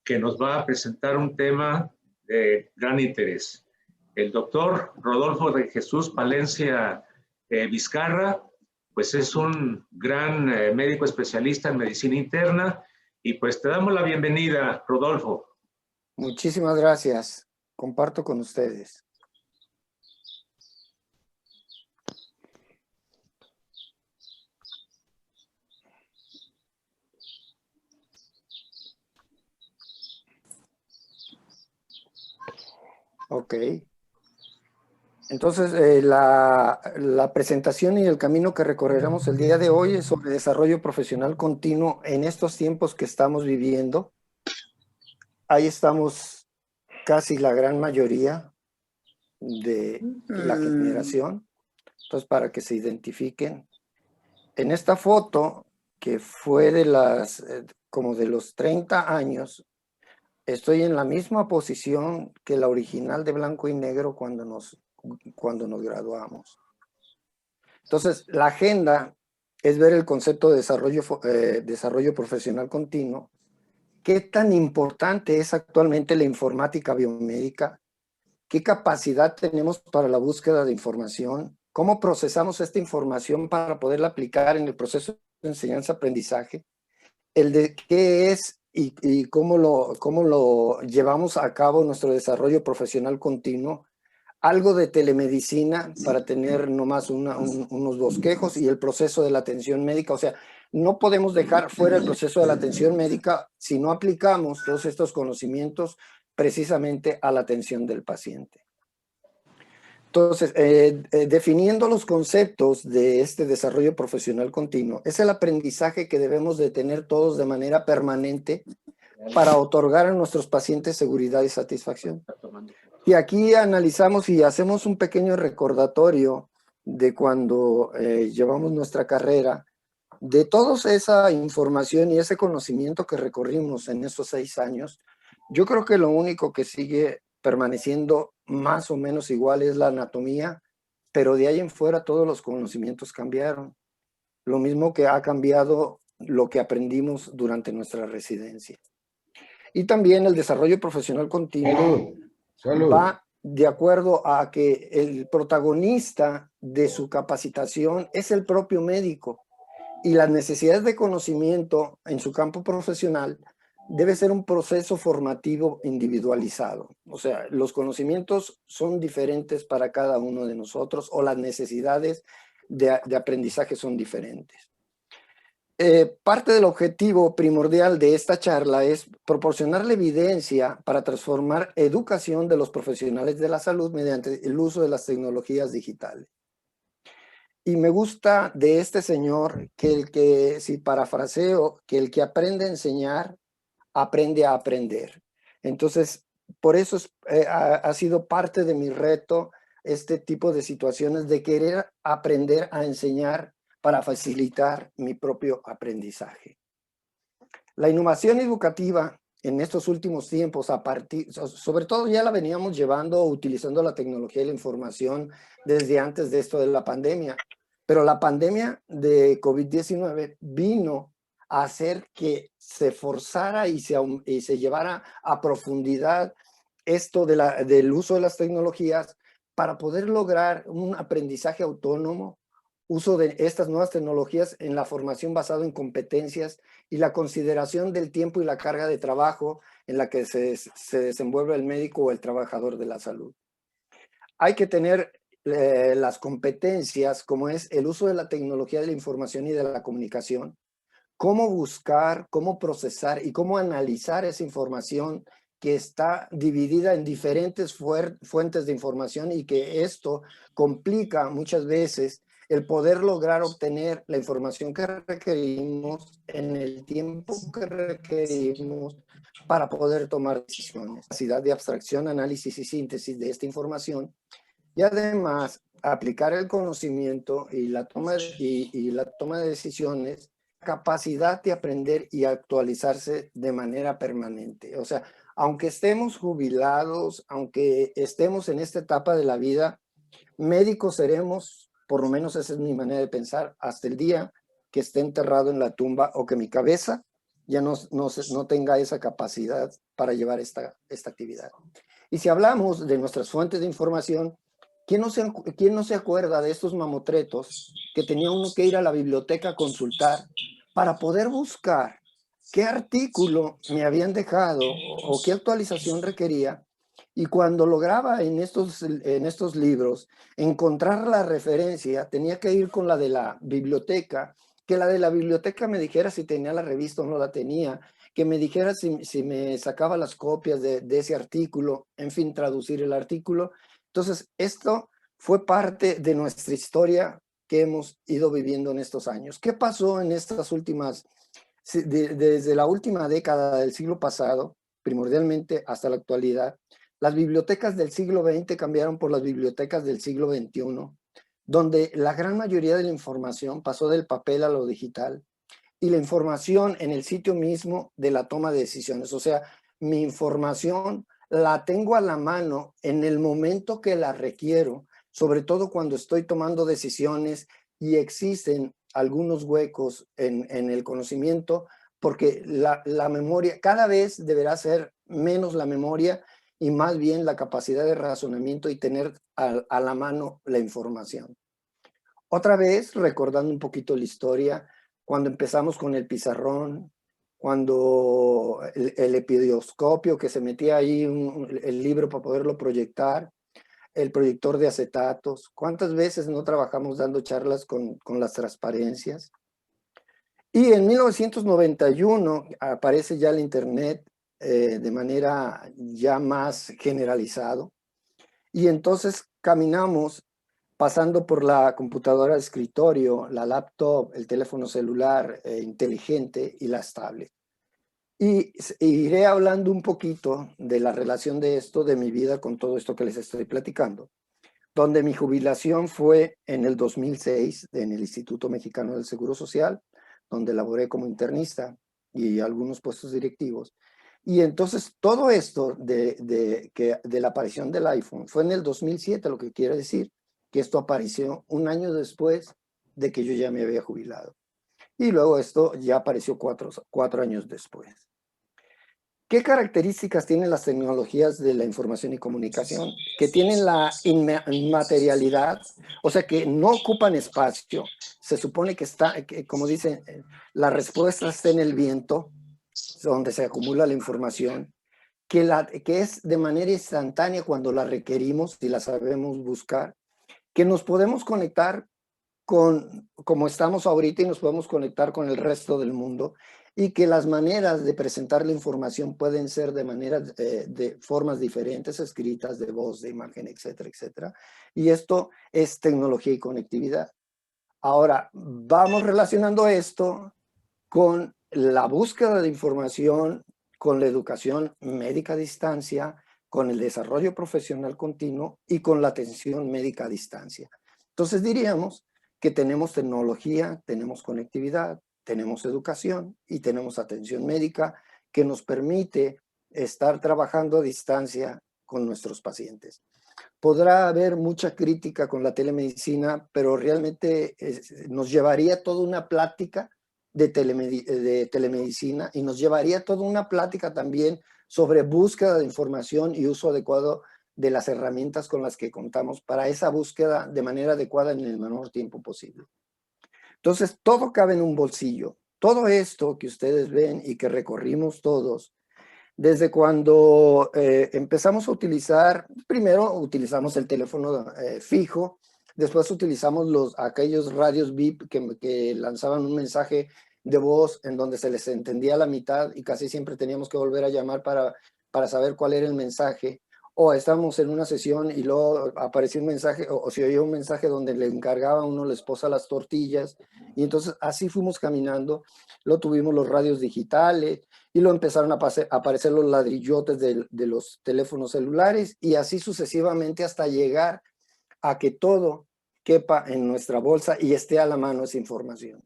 que nos va a presentar un tema de gran interés. El doctor Rodolfo de Jesús Palencia Vizcarra, pues es un gran médico especialista en medicina interna y pues te damos la bienvenida, Rodolfo. Muchísimas gracias. Comparto con ustedes. Ok. Entonces, la presentación y el camino que recorreremos el día de hoy es sobre desarrollo profesional continuo en estos tiempos que estamos viviendo. Ahí estamos casi la gran mayoría de la generación. Entonces, para que se identifiquen. En esta foto, que fue de como de los 30 años, estoy en la misma posición que la original de blanco y negro cuando nos graduamos. Entonces, la agenda es ver el concepto de desarrollo profesional continuo. ¿Qué tan importante es actualmente la informática biomédica? ¿Qué capacidad tenemos para la búsqueda de información? ¿Cómo procesamos esta información para poderla aplicar en el proceso de enseñanza-aprendizaje? El de qué es y cómo lo llevamos a cabo nuestro desarrollo profesional continuo. Algo de telemedicina para tener nomás unos bosquejos y el proceso de la atención médica. O sea, no podemos dejar fuera el proceso de la atención médica si no aplicamos todos estos conocimientos precisamente a la atención del paciente. Entonces, definiendo los conceptos de este desarrollo profesional continuo, es el aprendizaje que debemos de tener todos de manera permanente para otorgar a nuestros pacientes seguridad y satisfacción. Y aquí analizamos y hacemos un pequeño recordatorio de cuando llevamos nuestra carrera, de toda esa información y ese conocimiento que recorrimos en esos 6 años. Yo creo que lo único que sigue permaneciendo más o menos igual es la anatomía, pero de ahí en fuera todos los conocimientos cambiaron. Lo mismo que ha cambiado lo que aprendimos durante nuestra residencia. Y también el desarrollo profesional continuo va de acuerdo a que el protagonista de su capacitación es el propio médico y las necesidades de conocimiento en su campo profesional debe ser un proceso formativo individualizado. O sea, los conocimientos son diferentes para cada uno de nosotros o las necesidades de aprendizaje son diferentes. Parte del objetivo primordial de esta charla es proporcionar la evidencia para transformar educación de los profesionales de la salud mediante el uso de las tecnologías digitales. Y me gusta de este señor si parafraseo, que el que aprende a enseñar, aprende a aprender. Entonces, por eso ha sido parte de mi reto este tipo de situaciones de querer aprender a enseñar para facilitar mi propio aprendizaje. La innovación educativa en estos últimos tiempos, sobre todo ya la veníamos llevando utilizando la tecnología y la información desde antes de esto de la pandemia, pero la pandemia de COVID-19 vino a hacer que se forzara y se llevara a profundidad esto del uso de las tecnologías para poder lograr un aprendizaje autónomo, uso de estas nuevas tecnologías en la formación basada en competencias y la consideración del tiempo y la carga de trabajo en la que se desenvuelve el médico o el trabajador de la salud. Hay que tener las competencias como es el uso de la tecnología de la información y de la comunicación, cómo buscar, cómo procesar y cómo analizar esa información que está dividida en diferentes fuentes de información y que esto complica muchas veces el poder lograr obtener la información que requerimos en el tiempo que requerimos para poder tomar decisiones. Capacidad de abstracción, análisis y síntesis de esta información y además aplicar el conocimiento y la toma de decisiones, capacidad de aprender y actualizarse de manera permanente. O sea, aunque estemos jubilados, aunque estemos en esta etapa de la vida, médicos seremos, por lo menos esa es mi manera de pensar, hasta el día que esté enterrado en la tumba o que mi cabeza ya no tenga esa capacidad para llevar esta actividad. Y si hablamos de nuestras fuentes de información, ¿quién no se acuerda de estos mamotretos que tenía uno que ir a la biblioteca a consultar para poder buscar qué artículo me habían dejado o qué actualización requería? Y cuando lograba en estos libros encontrar la referencia, tenía que ir con la de la biblioteca, que la de la biblioteca me dijera si tenía la revista o no la tenía, que me dijera si me sacaba las copias de ese artículo, en fin, traducir el artículo. Entonces, esto fue parte de nuestra historia que hemos ido viviendo en estos años. ¿Qué pasó en estas últimas, desde la última década del siglo pasado, primordialmente hasta la actualidad? Las bibliotecas del siglo XX cambiaron por las bibliotecas del siglo XXI, donde la gran mayoría de la información pasó del papel a lo digital y la información en el sitio mismo de la toma de decisiones. O sea, mi información la tengo a la mano en el momento que la requiero, sobre todo cuando estoy tomando decisiones y existen algunos huecos en el conocimiento, porque la memoria cada vez deberá ser menos la memoria y más bien la capacidad de razonamiento y tener a la mano la información. Otra vez, recordando un poquito la historia, cuando empezamos con el pizarrón, cuando el epidoscopio que se metía ahí el libro para poderlo proyectar, el proyector de acetatos, ¿cuántas veces no trabajamos dando charlas con las transparencias? Y en 1991 aparece ya el Internet de manera ya más generalizado. Y entonces caminamos pasando por la computadora de escritorio, la laptop, el teléfono celular inteligente y las tablets. Y iré hablando un poquito de la relación de esto, de mi vida con todo esto que les estoy platicando, donde mi jubilación fue en el 2006 en el Instituto Mexicano del Seguro Social, donde laboré como internista y algunos puestos directivos. Y entonces todo esto de la aparición del iPhone fue en el 2007, lo que quiere decir que esto apareció un año después de que yo ya me había jubilado. Y luego esto ya apareció cuatro años después. ¿Qué características tienen las tecnologías de la información y comunicación? Que tienen la inmaterialidad, o sea que no ocupan espacio. Se supone que está, como dicen, la respuesta está en el viento, donde se acumula la información, que es de manera instantánea cuando la requerimos y la sabemos buscar, que nos podemos conectar como estamos ahorita y nos podemos conectar con el resto del mundo, y que las maneras de presentar la información pueden ser de formas diferentes, escritas, de voz, de imagen, etcétera, etcétera. Y esto es tecnología y conectividad. Ahora, vamos relacionando esto con la búsqueda de información, con la educación médica a distancia, con el desarrollo profesional continuo y con la atención médica a distancia. Entonces diríamos que tenemos tecnología, tenemos conectividad, tenemos educación y tenemos atención médica que nos permite estar trabajando a distancia con nuestros pacientes. Podrá haber mucha crítica con la telemedicina, pero realmente nos llevaría toda una plática de telemedicina y nos llevaría toda una plática también sobre búsqueda de información y uso adecuado de las herramientas con las que contamos para esa búsqueda de manera adecuada en el menor tiempo posible. Entonces, todo cabe en un bolsillo. Todo esto que ustedes ven y que recorrimos todos, desde cuando empezamos a utilizar, primero utilizamos el teléfono fijo, después utilizamos aquellos radios VIP que lanzaban un mensaje de voz en donde se les entendía la mitad y casi siempre teníamos que volver a llamar para saber cuál era el mensaje. O estábamos en una sesión y luego apareció un mensaje, o se oía un mensaje donde le encargaba a uno la esposa las tortillas. Y entonces así fuimos caminando. Luego tuvimos los radios digitales y luego empezaron a aparecer los ladrillotes de los teléfonos celulares y así sucesivamente hasta llegar a que todo quepa en nuestra bolsa y esté a la mano esa información.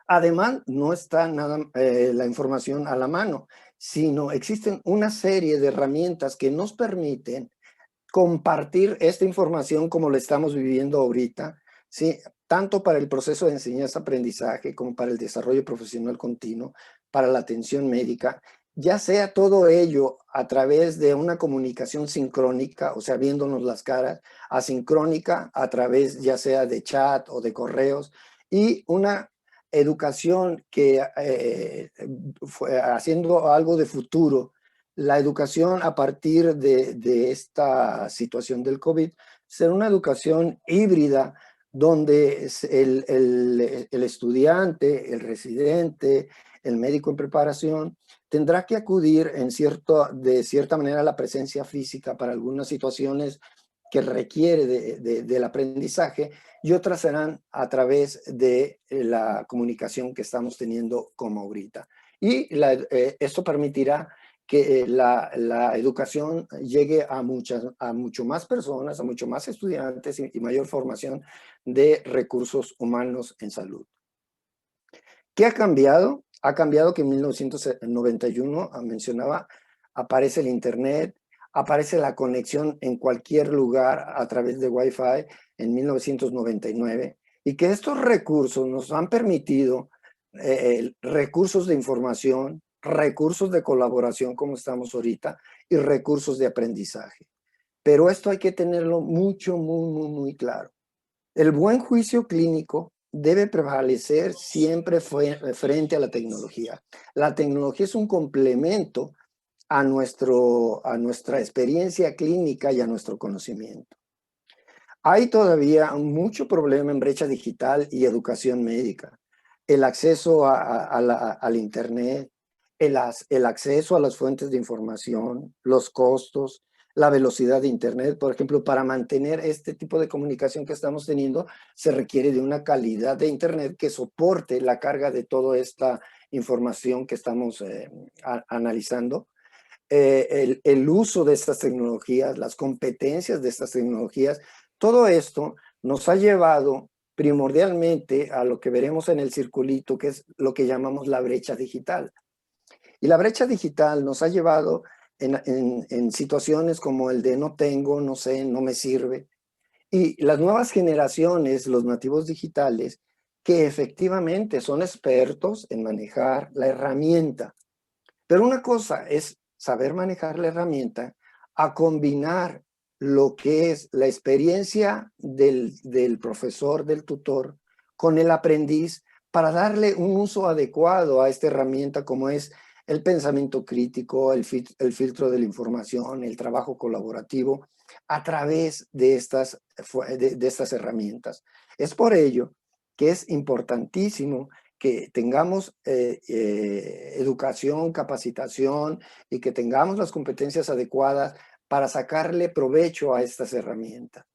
Además, no está la información a la mano, sino existen una serie de herramientas que nos permiten compartir esta información como lo estamos viviendo ahorita, ¿sí? Tanto para el proceso de enseñanza-aprendizaje como para el desarrollo profesional continuo, para la atención médica, ya sea todo ello a través de una comunicación sincrónica, o sea, viéndonos las caras, asincrónica a través ya sea de chat o de correos, y una educación que haciendo algo de futuro, la educación a partir de esta situación del COVID, será una educación híbrida donde el estudiante, el residente, el médico en preparación, tendrá que acudir de cierta manera a la presencia física para algunas situaciones que requiere del aprendizaje, y otras serán a través de la comunicación que estamos teniendo como ahorita. Y esto permitirá que la educación llegue a mucho más personas, a mucho más estudiantes y mayor formación de recursos humanos en salud. ¿Qué ha cambiado? Ha cambiado que en 1991, mencionaba, aparece el Internet, aparece la conexión en cualquier lugar a través de Wi-Fi en 1999, y que estos recursos nos han permitido recursos de información, recursos de colaboración como estamos ahorita, y recursos de aprendizaje. Pero esto hay que tenerlo muy muy claro. El buen juicio clínico debe prevalecer siempre frente a la tecnología. La tecnología es un complemento a nuestra experiencia clínica y a nuestro conocimiento. Hay todavía mucho problema en brecha digital y educación médica. El acceso al Internet, el acceso a las fuentes de información, los costos, la velocidad de Internet. Por ejemplo, para mantener este tipo de comunicación que estamos teniendo, se requiere de una calidad de Internet que soporte la carga de toda esta información que estamos analizando. El uso de estas tecnologías, las competencias de estas tecnologías, todo esto nos ha llevado primordialmente a lo que veremos en el circulito, que es lo que llamamos la brecha digital. Y la brecha digital nos ha llevado en situaciones como el de no tengo, no sé, no me sirve. Y las nuevas generaciones, los nativos digitales, que efectivamente son expertos en manejar la herramienta. Pero una cosa es saber manejar la herramienta, a combinar lo que es la experiencia del profesor, del tutor, con el aprendiz, para darle un uso adecuado a esta herramienta, como es el pensamiento crítico, el filtro de la información, el trabajo colaborativo, a través de estas herramientas. Es por ello que es importantísimo que tengamos educación, capacitación, y que tengamos las competencias adecuadas para sacarle provecho a estas herramientas.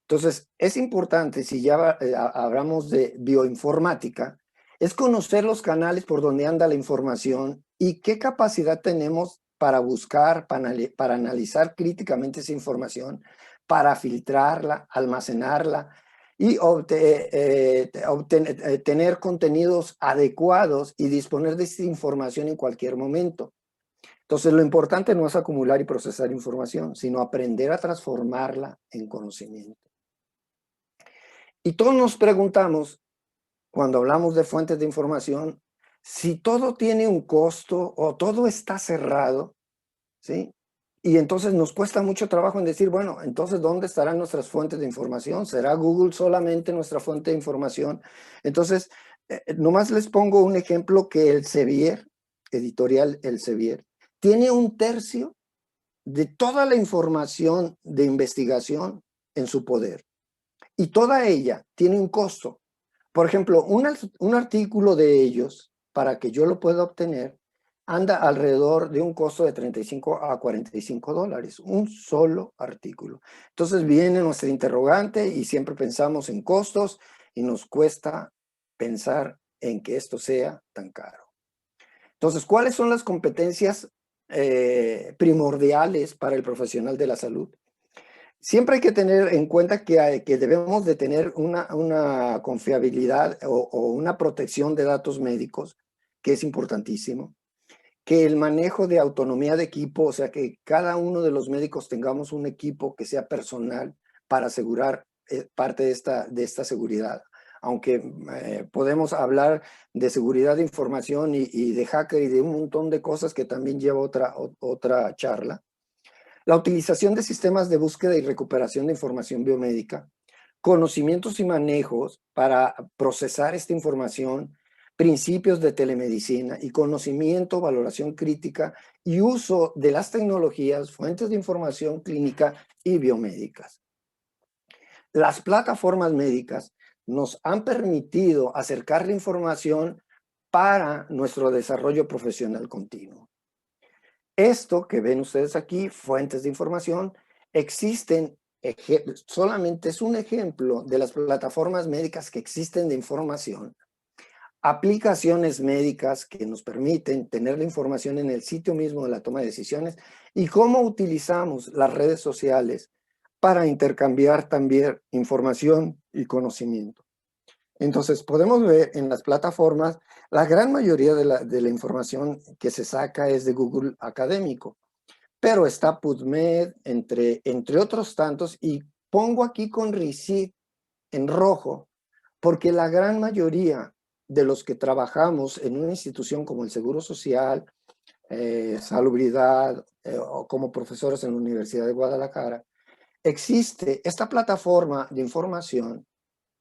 Entonces, es importante, si ya hablamos de bioinformática, es conocer los canales por donde anda la información y qué capacidad tenemos para buscar, para analizar críticamente esa información, para filtrarla, almacenarla y tener contenidos adecuados y disponer de esta información en cualquier momento. Entonces, lo importante no es acumular y procesar información, sino aprender a transformarla en conocimiento. Y todos nos preguntamos, cuando hablamos de fuentes de información, si todo tiene un costo o todo está cerrado, ¿sí? Y entonces nos cuesta mucho trabajo en decir, bueno, entonces, ¿dónde estarán nuestras fuentes de información? ¿Será Google solamente nuestra fuente de información? Entonces, nomás les pongo un ejemplo, que Elsevier, editorial Elsevier, tiene 1/3 de toda la información de investigación en su poder. Y toda ella tiene un costo. Por ejemplo, un artículo de ellos, para que yo lo pueda obtener, anda alrededor de un costo de 35 a 45 dólares, un solo artículo. Entonces viene nuestra interrogante y siempre pensamos en costos y nos cuesta pensar en que esto sea tan caro. Entonces, ¿cuáles son las competencias primordiales para el profesional de la salud? Siempre hay que tener en cuenta que debemos de tener una confiabilidad o una protección de datos médicos, que es importantísimo. Que el manejo de autonomía de equipo, o sea, que cada uno de los médicos tengamos un equipo que sea personal para asegurar parte de esta seguridad. aunque podemos hablar de seguridad de información y de hacker y de un montón de cosas que también lleva otra charla. La utilización de sistemas de búsqueda y recuperación de información biomédica, conocimientos y manejos para procesar esta información, principios de telemedicina y conocimiento, valoración crítica y uso de las tecnologías, fuentes de información clínica y biomédicas. Las plataformas médicas nos han permitido acercar la información para nuestro desarrollo profesional continuo. Esto que ven ustedes aquí, fuentes de información, existen, solamente es un ejemplo de las plataformas médicas que existen de información. Aplicaciones médicas que nos permiten tener la información en el sitio mismo de la toma de decisiones y cómo utilizamos las redes sociales para intercambiar también información y conocimiento. Entonces, podemos ver en las plataformas, la gran mayoría de la información que se saca es de Google Académico, pero está PubMed, entre otros tantos, y pongo aquí con Receipt en rojo, porque la gran mayoría de los que trabajamos en una institución como el Seguro Social, Salubridad, o como profesores en la Universidad de Guadalajara, existe esta plataforma de información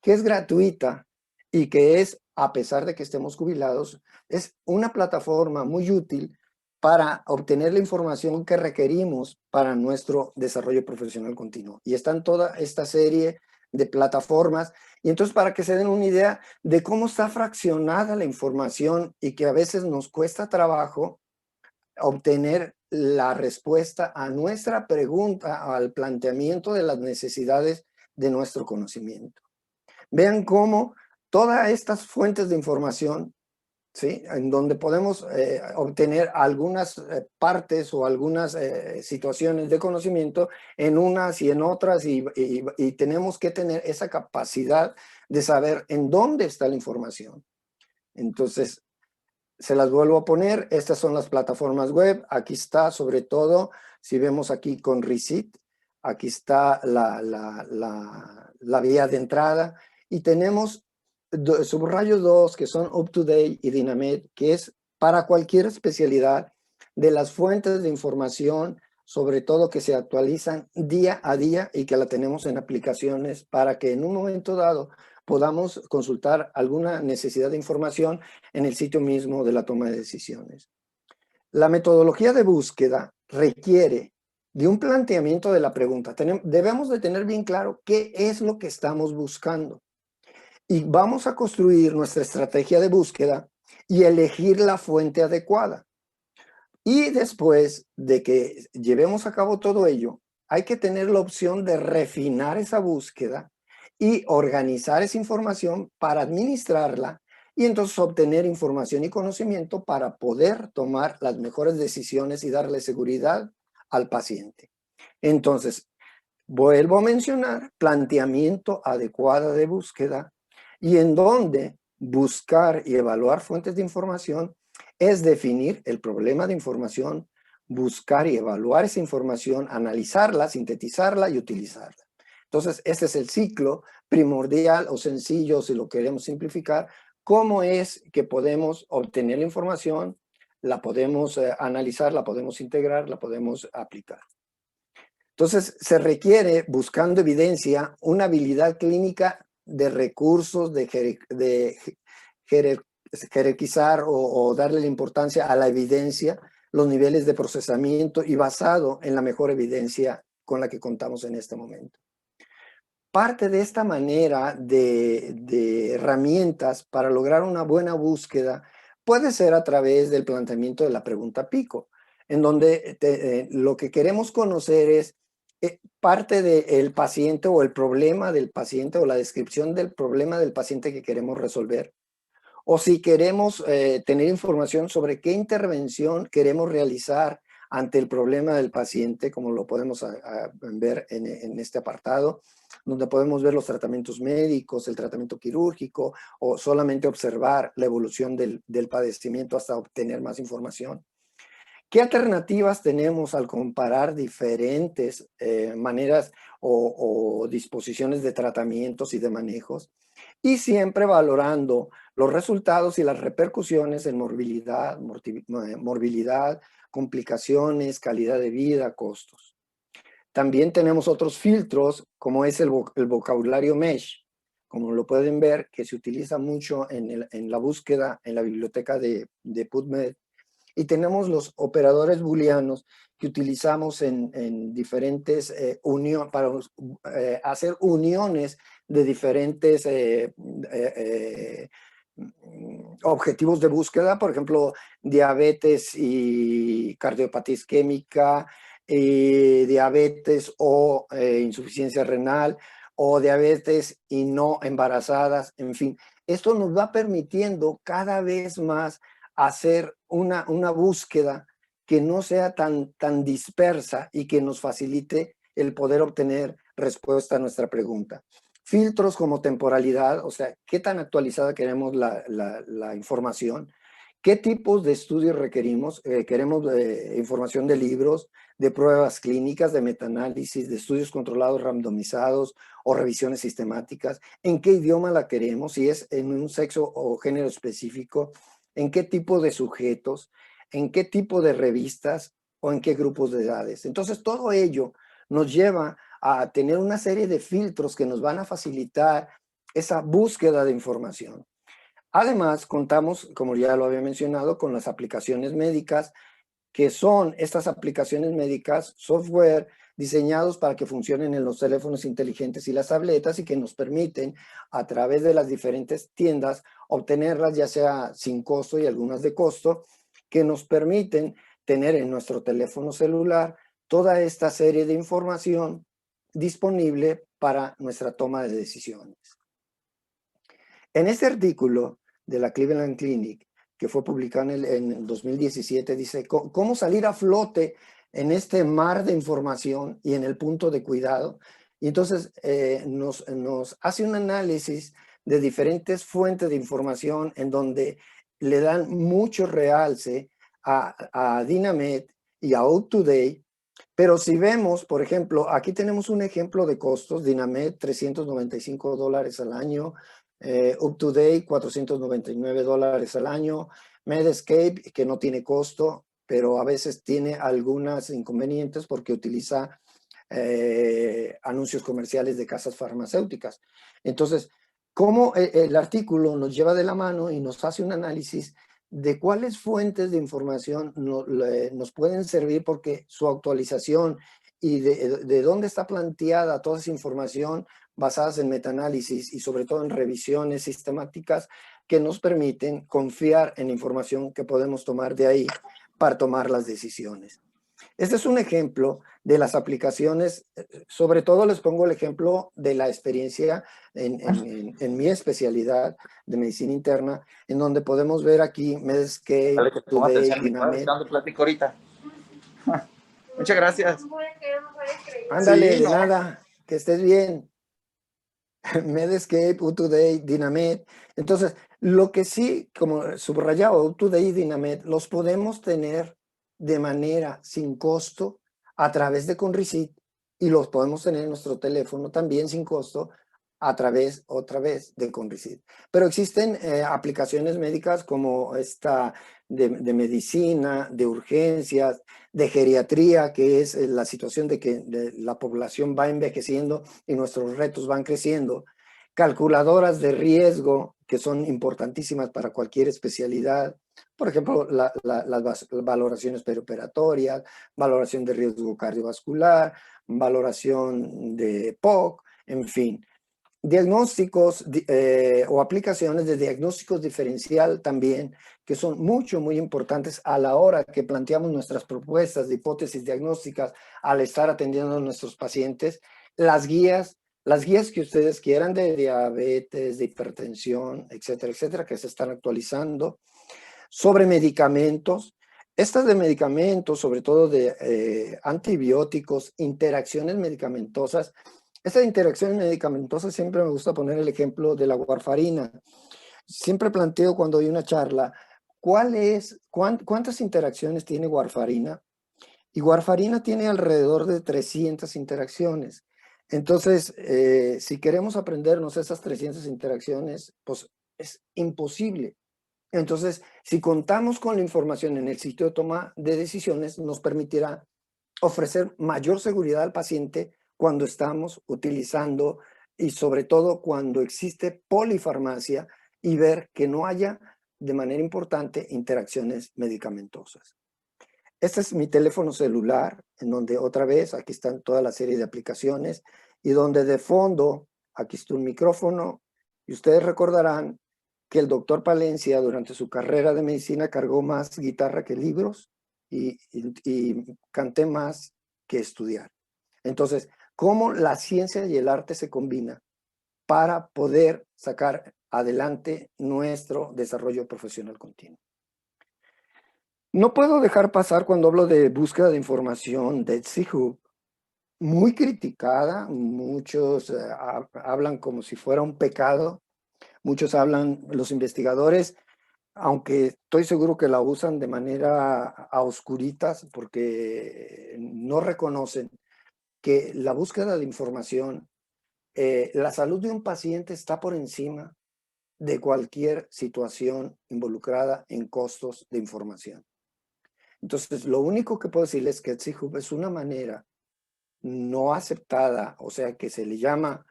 que es gratuita y que es, a pesar de que estemos jubilados, es una plataforma muy útil para obtener la información que requerimos para nuestro desarrollo profesional continuo. Y están toda esta serie de plataformas. Y entonces, para que se den una idea de cómo está fraccionada la información y que a veces nos cuesta trabajo obtener la respuesta a nuestra pregunta, al planteamiento de las necesidades de nuestro conocimiento. Vean cómo todas estas fuentes de información, ¿sí?, en donde podemos obtener algunas partes o algunas situaciones de conocimiento en unas y en otras y tenemos que tener esa capacidad de saber en dónde está la información. Entonces, se las vuelvo a poner. Estas son las plataformas web. Aquí está, sobre todo, si vemos aquí con Receipt, aquí está la vía de entrada. Y tenemos subrayo 2, que son UpToDate y Dynamed, que es para cualquier especialidad de las fuentes de información, sobre todo que se actualizan día a día y que la tenemos en aplicaciones para que en un momento dado podamos consultar alguna necesidad de información en el sitio mismo de la toma de decisiones. La metodología de búsqueda requiere de un planteamiento de la pregunta. Debemos de tener bien claro qué es lo que estamos buscando. Y vamos a construir nuestra estrategia de búsqueda y elegir la fuente adecuada. Y después de que llevemos a cabo todo ello, hay que tener la opción de refinar esa búsqueda y organizar esa información para administrarla y entonces obtener información y conocimiento para poder tomar las mejores decisiones y darle seguridad al paciente. Entonces, vuelvo a mencionar planteamiento adecuado de búsqueda y en donde buscar y evaluar fuentes de información es definir el problema de información, buscar y evaluar esa información, analizarla, sintetizarla y utilizarla. Entonces, este es el ciclo primordial o sencillo, si lo queremos simplificar, cómo es que podemos obtener la información, la podemos analizar, la podemos integrar, la podemos aplicar. Entonces, se requiere, buscando evidencia, una habilidad clínica de recursos, de jerarquizar o darle la importancia a la evidencia, los niveles de procesamiento y basado en la mejor evidencia con la que contamos en este momento. Parte de esta manera de herramientas para lograr una buena búsqueda puede ser a través del planteamiento de la pregunta PICO, en donde lo que queremos conocer es parte del paciente o el problema del paciente o la descripción del problema del paciente que queremos resolver. O si queremos tener información sobre qué intervención queremos realizar ante el problema del paciente, como lo podemos ver en este apartado, donde podemos ver los tratamientos médicos, el tratamiento quirúrgico, o solamente observar la evolución del padecimiento hasta obtener más información. ¿Qué alternativas tenemos al comparar diferentes maneras o disposiciones de tratamientos y de manejos? Y siempre valorando los resultados y las repercusiones en morbilidad, complicaciones, calidad de vida, costos. También tenemos otros filtros, como es el vocabulario MESH, como lo pueden ver, que se utiliza mucho en la búsqueda en la biblioteca de PubMed. Y tenemos los operadores booleanos que utilizamos en diferentes uniones, para hacer uniones de diferentes objetivos de búsqueda, por ejemplo, diabetes y cardiopatía isquémica, diabetes o insuficiencia renal, o diabetes y no embarazadas, en fin. Esto nos va permitiendo cada vez más hacer una búsqueda que no sea tan dispersa y que nos facilite el poder obtener respuesta a nuestra pregunta. Filtros como temporalidad, o sea, qué tan actualizada queremos la información, qué tipos de estudios requerimos, queremos información de libros, de pruebas clínicas, de metaanálisis, de estudios controlados randomizados o revisiones sistemáticas, en qué idioma la queremos, si es en un sexo o género específico, en qué tipo de sujetos, en qué tipo de revistas o en qué grupos de edades. Entonces, todo ello nos lleva a tener una serie de filtros que nos van a facilitar esa búsqueda de información. Además, contamos, como ya lo había mencionado, con las aplicaciones médicas, que son estas aplicaciones médicas, software diseñados para que funcionen en los teléfonos inteligentes y las tabletas y que nos permiten a través de las diferentes tiendas obtenerlas ya sea sin costo y algunas de costo, que nos permiten tener en nuestro teléfono celular toda esta serie de información disponible para nuestra toma de decisiones. En este artículo de la Cleveland Clinic, que fue publicado en el 2017, dice cómo salir a flote en este mar de información y en el punto de cuidado. Y entonces nos hace un análisis de diferentes fuentes de información en donde le dan mucho realce a Dynamed y a UpToDate. Pero si vemos, por ejemplo, aquí tenemos un ejemplo de costos: Dynamed, $395 al año, UpToDate, $499 al año, Medscape, que no tiene costo, pero a veces tiene algunos inconvenientes porque utiliza anuncios comerciales de casas farmacéuticas. Entonces, cómo el artículo nos lleva de la mano y nos hace un análisis de cuáles fuentes de información nos pueden servir, porque su actualización y de dónde está planteada toda esa información basadas en metaanálisis y sobre todo en revisiones sistemáticas que nos permiten confiar en información que podemos tomar de ahí para tomar las decisiones. Este es un ejemplo de las aplicaciones. Sobre todo les pongo el ejemplo de la experiencia en mi especialidad de medicina interna, en donde podemos ver aquí Medscape, UpToDate, Dynamed. Platico ahorita. Muchas gracias. Ándale, Sí, de no. nada, que estés bien. Medscape, UpToDate, Dynamed. Entonces, lo que sí, como subrayado, UpToDate y Dynamed, los podemos tener de manera sin costo a través de Conrecit, y los podemos tener en nuestro teléfono también sin costo a través, otra vez, de Conrecit. Pero existen aplicaciones médicas como esta de medicina, de urgencias, de geriatría, que es la situación de que la población va envejeciendo y nuestros retos van creciendo. Calculadoras de riesgo, que son importantísimas para cualquier especialidad. Por ejemplo, las valoraciones perioperatorias, valoración de riesgo cardiovascular, valoración de POC, en fin. Diagnósticos o aplicaciones de diagnósticos diferencial también, que son muy importantes a la hora que planteamos nuestras propuestas de hipótesis diagnósticas al estar atendiendo a nuestros pacientes. Las guías que ustedes quieran de diabetes, de hipertensión, etcétera, etcétera, que se están actualizando. Sobre medicamentos, estas de medicamentos, sobre todo de antibióticos, interacciones medicamentosas. Esta interacción medicamentosa, siempre me gusta poner el ejemplo de la warfarina. Siempre planteo cuando hay una charla, ¿Cuántas interacciones tiene warfarina? Y warfarina tiene alrededor de 300 interacciones. Entonces, si queremos aprendernos esas 300 interacciones, pues es imposible. Entonces, si contamos con la información en el sitio de toma de decisiones, nos permitirá ofrecer mayor seguridad al paciente cuando estamos utilizando y sobre todo cuando existe polifarmacia y ver que no haya de manera importante interacciones medicamentosas. Este es mi teléfono celular, en donde otra vez aquí están toda la serie de aplicaciones y donde de fondo aquí está un micrófono y ustedes recordarán que el doctor Palencia durante su carrera de medicina cargó más guitarra que libros y canté más que estudiar. Entonces, ¿cómo la ciencia y el arte se combinan para poder sacar adelante nuestro desarrollo profesional continuo? No puedo dejar pasar cuando hablo de búsqueda de información de Etsy-Hub, muy criticada, muchos hablan como si fuera un pecado, muchos hablan, los investigadores, aunque estoy seguro que la usan de manera a oscuritas porque no reconocen que la búsqueda de información, la salud de un paciente está por encima de cualquier situación involucrada en costos de información. Entonces, lo único que puedo decirles es que Etsy-Hub es una manera no aceptada, o sea, que se le llama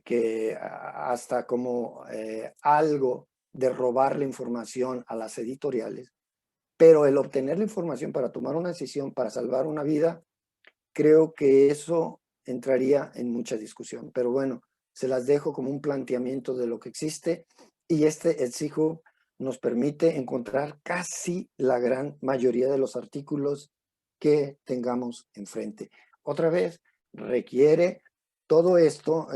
que hasta como algo de robar la información a las editoriales, pero el obtener la información para tomar una decisión, para salvar una vida, creo que eso entraría en mucha discusión. Pero bueno, se las dejo como un planteamiento de lo que existe y este Etsy-Hub nos permite encontrar casi la gran mayoría de los artículos que tengamos enfrente. Otra vez, requiere todo esto,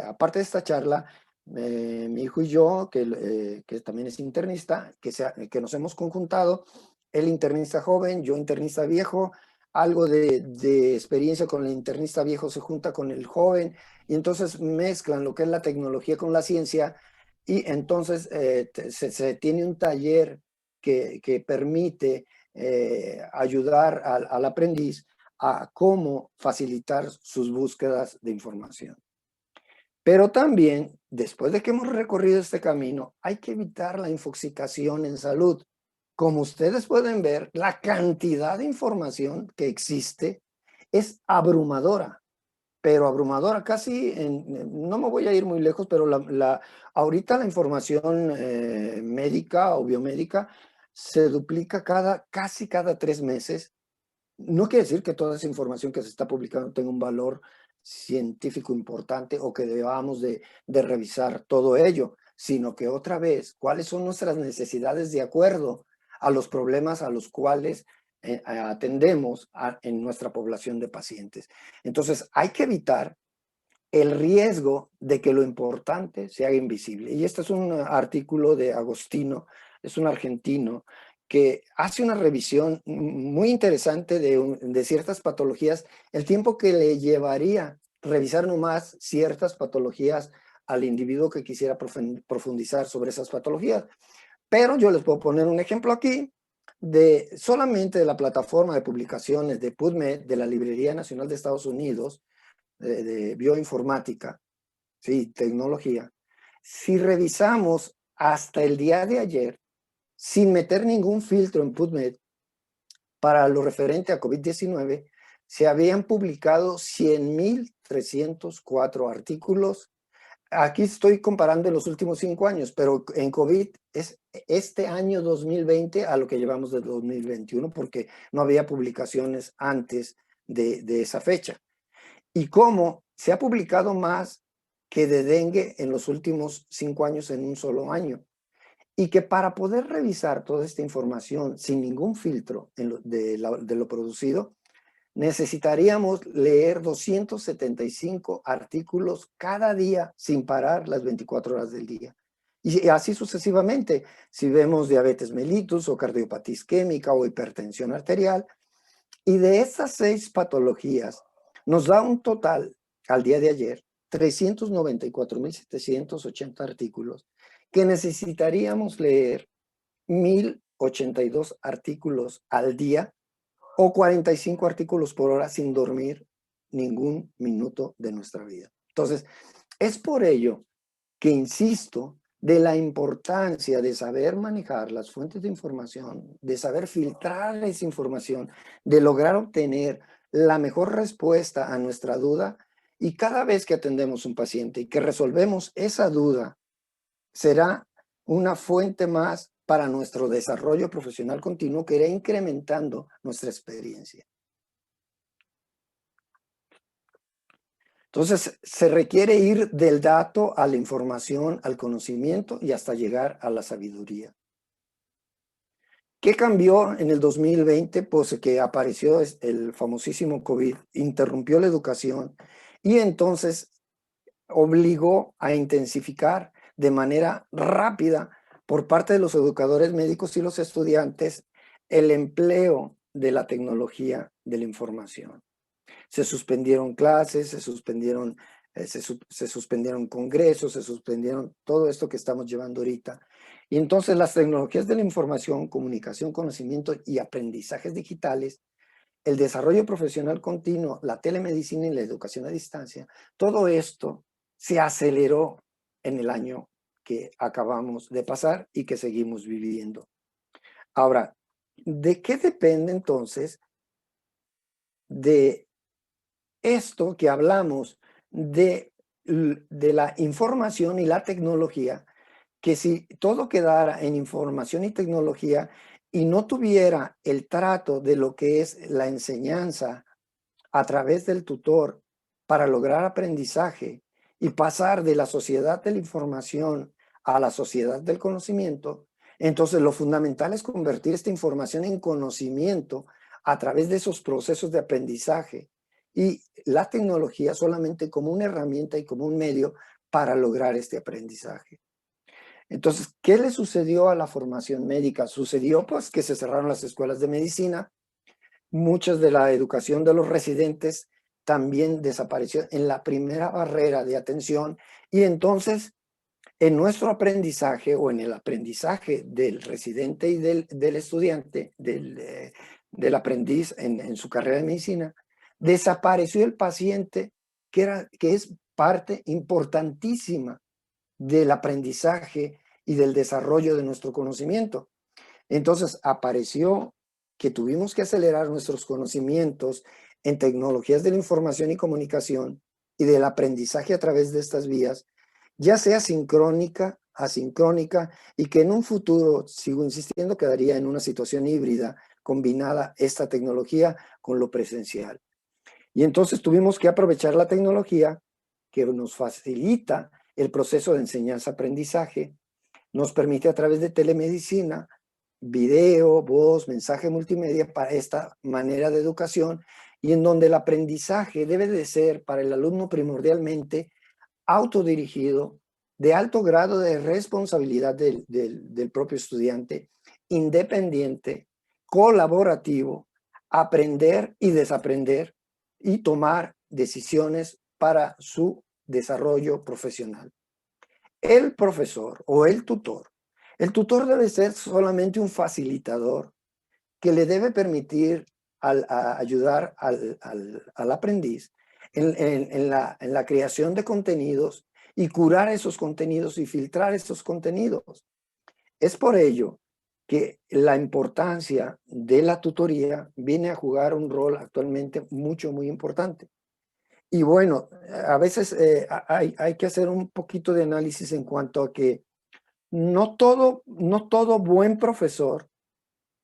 aparte de esta charla, mi hijo y yo, que también es internista, que nos hemos conjuntado, él internista joven, yo internista viejo, algo de experiencia con el internista viejo se junta con el joven y entonces mezclan lo que es la tecnología con la ciencia y entonces se tiene un taller que permite ayudar al aprendiz a cómo facilitar sus búsquedas de información. Pero también, después de que hemos recorrido este camino, hay que evitar la infoxicación en salud. Como ustedes pueden ver, la cantidad de información que existe es abrumadora, pero abrumadora, casi, no me voy a ir muy lejos, pero ahorita la información médica o biomédica se duplica casi cada 3 meses. No quiere decir que toda esa información que se está publicando tenga un valor científico importante o que debamos de revisar todo ello, sino que otra vez, ¿cuáles son nuestras necesidades de acuerdo a los problemas a los cuales atendemos en nuestra población de pacientes? Entonces, hay que evitar el riesgo de que lo importante se haga invisible. Y este es un artículo de Agostino, es un argentino, que hace una revisión muy interesante de ciertas patologías, el tiempo que le llevaría revisar nomás ciertas patologías al individuo que quisiera profundizar sobre esas patologías. Pero yo les puedo poner un ejemplo aquí solamente de la plataforma de publicaciones de PubMed, de la Librería Nacional de Estados Unidos, de bioinformática, sí, tecnología. Si revisamos hasta el día de ayer, sin meter ningún filtro en PubMed, para lo referente a COVID-19, se habían publicado 100.304 artículos. Aquí estoy comparando en los últimos 5 años, pero en COVID es este año 2020 a lo que llevamos de 2021, porque no había publicaciones antes de esa fecha. Y cómo se ha publicado más que de dengue en los últimos 5 años en un solo año. Y que para poder revisar toda esta información sin ningún filtro de lo producido, necesitaríamos leer 275 artículos cada día sin parar las 24 horas del día. Y así sucesivamente, si vemos diabetes mellitus o cardiopatía isquémica o hipertensión arterial. Y de esas 6 patologías nos da un total, al día de ayer, 394.780 artículos que necesitaríamos leer 82 artículos al día o 45 artículos por hora sin dormir ningún minuto de nuestra vida. Entonces, es por ello que insisto de la importancia de saber manejar las fuentes de información, de saber filtrar esa información, de lograr obtener la mejor respuesta a nuestra duda. Y cada vez que atendemos un paciente y que resolvemos esa duda, será una fuente más para nuestro desarrollo profesional continuo que irá incrementando nuestra experiencia. Entonces, se requiere ir del dato a la información, al conocimiento y hasta llegar a la sabiduría. ¿Qué cambió en el 2020? Pues que apareció el famosísimo COVID, interrumpió la educación y entonces obligó a intensificar de manera rápida por parte de los educadores médicos y los estudiantes el empleo de la tecnología de la información. Se suspendieron clases, se suspendieron congresos, se suspendieron todo esto que estamos llevando ahorita. Y entonces las tecnologías de la información, comunicación, conocimiento y aprendizajes digitales, el desarrollo profesional continuo, la telemedicina y la educación a distancia, todo esto se aceleró en el año que acabamos de pasar y que seguimos viviendo. Ahora, ¿de qué depende entonces de esto que hablamos de la información y la tecnología? Que si todo quedara en información y tecnología y no tuviera el trato de lo que es la enseñanza a través del tutor para lograr aprendizaje y pasar de la sociedad de la información a la sociedad del conocimiento, entonces lo fundamental es convertir esta información en conocimiento a través de esos procesos de aprendizaje y la tecnología solamente como una herramienta y como un medio para lograr este aprendizaje. Entonces, ¿qué le sucedió a la formación médica? Sucedió pues que se cerraron las escuelas de medicina, muchas de la educación de los residentes también desapareció en la primera barrera de atención y entonces en nuestro aprendizaje o en el aprendizaje del residente y del estudiante, del aprendiz en su carrera de medicina, desapareció el paciente que es parte importantísima del aprendizaje y del desarrollo de nuestro conocimiento. Entonces apareció que tuvimos que acelerar nuestros conocimientos en tecnologías de la información y comunicación y del aprendizaje a través de estas vías, ya sea sincrónica, asincrónica, y que en un futuro, sigo insistiendo, quedaría en una situación híbrida, combinada esta tecnología con lo presencial. Y entonces tuvimos que aprovechar la tecnología que nos facilita el proceso de enseñanza-aprendizaje, nos permite a través de telemedicina, video, voz, mensaje multimedia para esta manera de educación y en donde el aprendizaje debe de ser para el alumno primordialmente autodirigido, de alto grado de responsabilidad del propio estudiante, independiente, colaborativo, aprender y desaprender y tomar decisiones para su desarrollo profesional. El profesor o el tutor debe ser solamente un facilitador que le debe permitir ayudar al aprendiz en la creación de contenidos y curar esos contenidos y filtrar esos contenidos. Es por ello que la importancia de la tutoría viene a jugar un rol actualmente muy importante. Y bueno, a veces hay que hacer un poquito de análisis en cuanto a que no todo buen profesor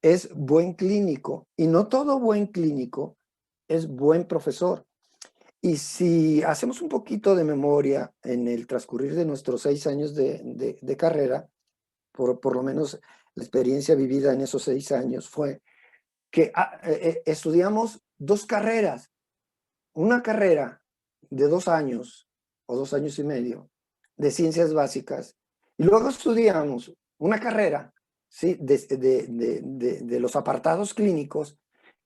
es buen clínico y no todo buen clínico es buen profesor. Y si hacemos un poquito de memoria en el transcurrir de nuestros 6 años de carrera, por lo menos la experiencia vivida en esos 6 años fue que estudiamos 2 carreras. Una carrera de 2 años o 2 años y medio de ciencias básicas y luego estudiamos una carrera, ¿sí? de los apartados clínicos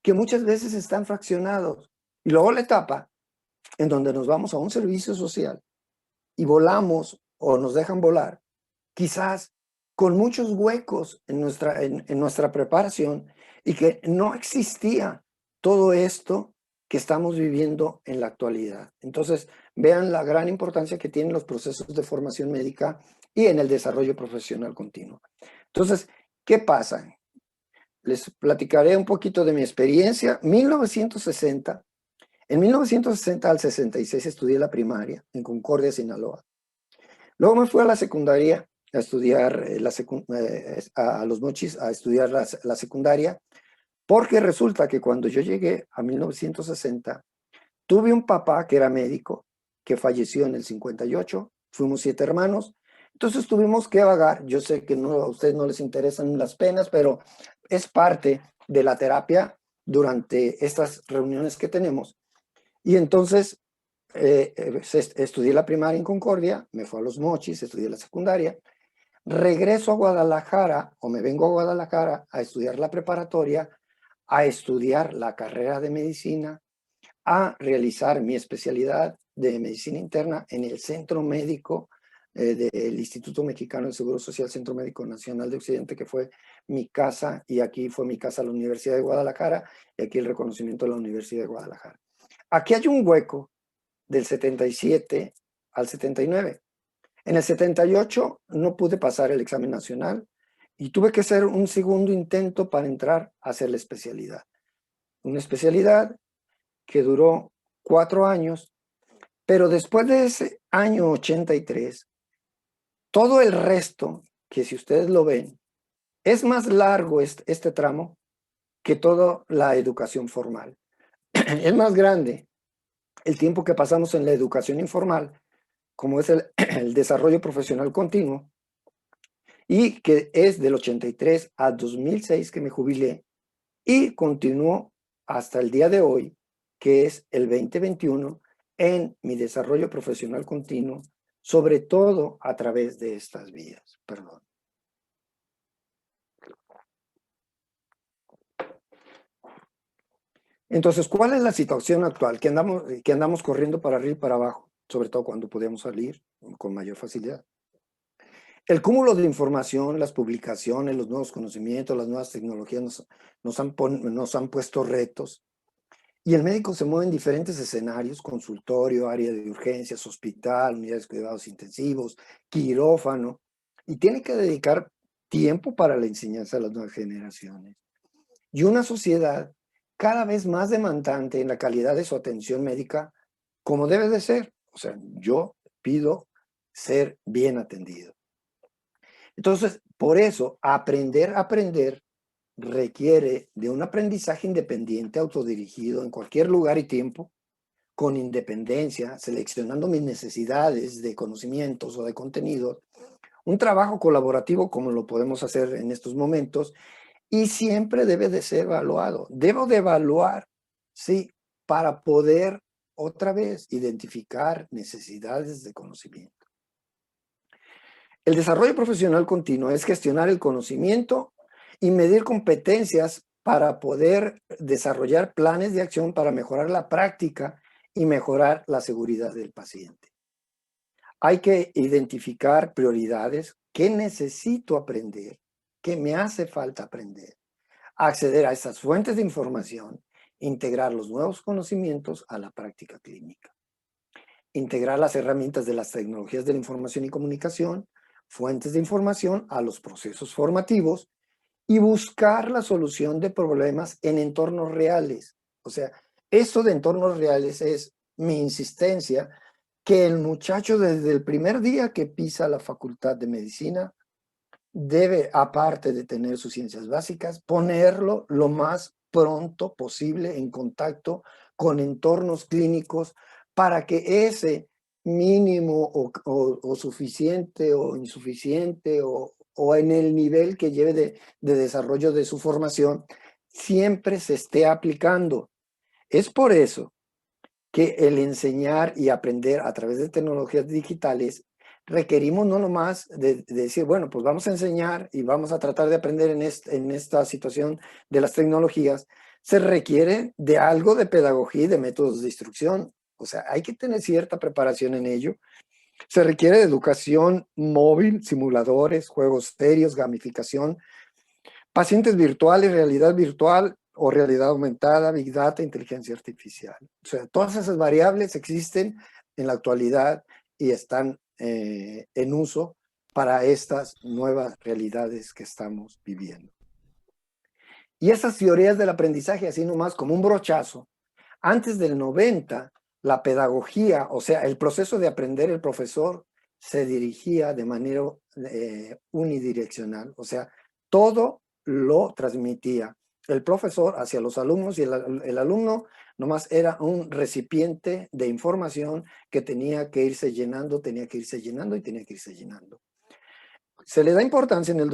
que muchas veces están fraccionados y luego la etapa en donde nos vamos a un servicio social y volamos o nos dejan volar, quizás con muchos huecos en nuestra preparación y que no existía todo esto que estamos viviendo en la actualidad. Entonces, vean la gran importancia que tienen los procesos de formación médica y en el desarrollo profesional continuo. Entonces, ¿qué pasa? Les platicaré un poquito de mi experiencia. En 1960 al 66 estudié la primaria en Concordia, Sinaloa. Luego me fui a la secundaria a estudiar a Los Mochis a estudiar la secundaria, porque resulta que cuando yo llegué a 1960, tuve un papá que era médico, que falleció en el 58, fuimos 7 hermanos, entonces tuvimos que vagar. Yo sé que no, a ustedes no les interesan las penas, pero es parte de la terapia durante estas reuniones que tenemos. Y entonces estudié la primaria en Concordia, me fui a Los Mochis, estudié la secundaria, regreso a Guadalajara o me vengo a Guadalajara a estudiar la preparatoria, a estudiar la carrera de medicina, a realizar mi especialidad de medicina interna en el Centro Médico del Instituto Mexicano del Seguro Social, Centro Médico Nacional de Occidente, que fue mi casa, y aquí fue mi casa la Universidad de Guadalajara, y aquí el reconocimiento de la Universidad de Guadalajara. Aquí hay un hueco del 77 al 79. En el 78 no pude pasar el examen nacional y tuve que hacer un segundo intento para entrar a hacer la especialidad. Una especialidad que duró 4 años, pero después de ese año 83, todo el resto, que si ustedes lo ven, es más largo este tramo que toda la educación formal. Es más grande el tiempo que pasamos en la educación informal, como es el desarrollo profesional continuo, y que es del 83 a 2006 que me jubilé y continuó hasta el día de hoy, que es el 2021, en mi desarrollo profesional continuo, sobre todo a través de estas vías. Perdón. Entonces, ¿cuál es la situación actual? Que andamos corriendo para arriba y para abajo, sobre todo cuando podíamos salir con mayor facilidad. El cúmulo de información, las publicaciones, los nuevos conocimientos, las nuevas tecnologías nos han puesto retos. Y el médico se mueve en diferentes escenarios: consultorio, área de urgencias, hospital, unidades de cuidados intensivos, quirófano, y tiene que dedicar tiempo para la enseñanza a las nuevas generaciones. Y una sociedad cada vez más demandante en la calidad de su atención médica, como debe de ser. O sea, yo pido ser bien atendido. Entonces, por eso, aprender requiere de un aprendizaje independiente, autodirigido, en cualquier lugar y tiempo, con independencia, seleccionando mis necesidades de conocimientos o de contenidos, un trabajo colaborativo como lo podemos hacer en estos momentos, y siempre debe de ser evaluado. Debo de evaluar, sí, para poder otra vez identificar necesidades de conocimiento. El desarrollo profesional continuo es gestionar el conocimiento y medir competencias para poder desarrollar planes de acción para mejorar la práctica y mejorar la seguridad del paciente. Hay que identificar prioridades, qué necesito aprender, qué me hace falta aprender, acceder a esas fuentes de información, integrar los nuevos conocimientos a la práctica clínica, integrar las herramientas de las tecnologías de la información y comunicación, fuentes de información a los procesos formativos, y buscar la solución de problemas en entornos reales. O sea, eso de entornos reales es mi insistencia, que el muchacho desde el primer día que pisa la facultad de medicina debe, aparte de tener sus ciencias básicas, ponerlo lo más pronto posible en contacto con entornos clínicos para que ese mínimo o suficiente o insuficiente o en el nivel que lleve de desarrollo de su formación, siempre se esté aplicando. Es por eso que el enseñar y aprender a través de tecnologías digitales requerimos no nomás de decir, bueno, pues vamos a enseñar y vamos a tratar de aprender en esta situación de las tecnologías. Se requiere de algo de pedagogía y de métodos de instrucción. O sea, hay que tener cierta preparación en ello. Se requiere de educación móvil, simuladores, juegos serios, gamificación, pacientes virtuales, realidad virtual o realidad aumentada, Big Data, inteligencia artificial. O sea, todas esas variables existen en la actualidad y están en uso para estas nuevas realidades que estamos viviendo. Y esas teorías del aprendizaje, así nomás como un brochazo, antes del 90, la pedagogía, o sea, el proceso de aprender el profesor se dirigía de manera unidireccional, o sea, todo lo transmitía el profesor hacia los alumnos y el alumno nomás era un recipiente de información que tenía que irse llenando, tenía que irse llenando y tenía que irse llenando. Se le da importancia en el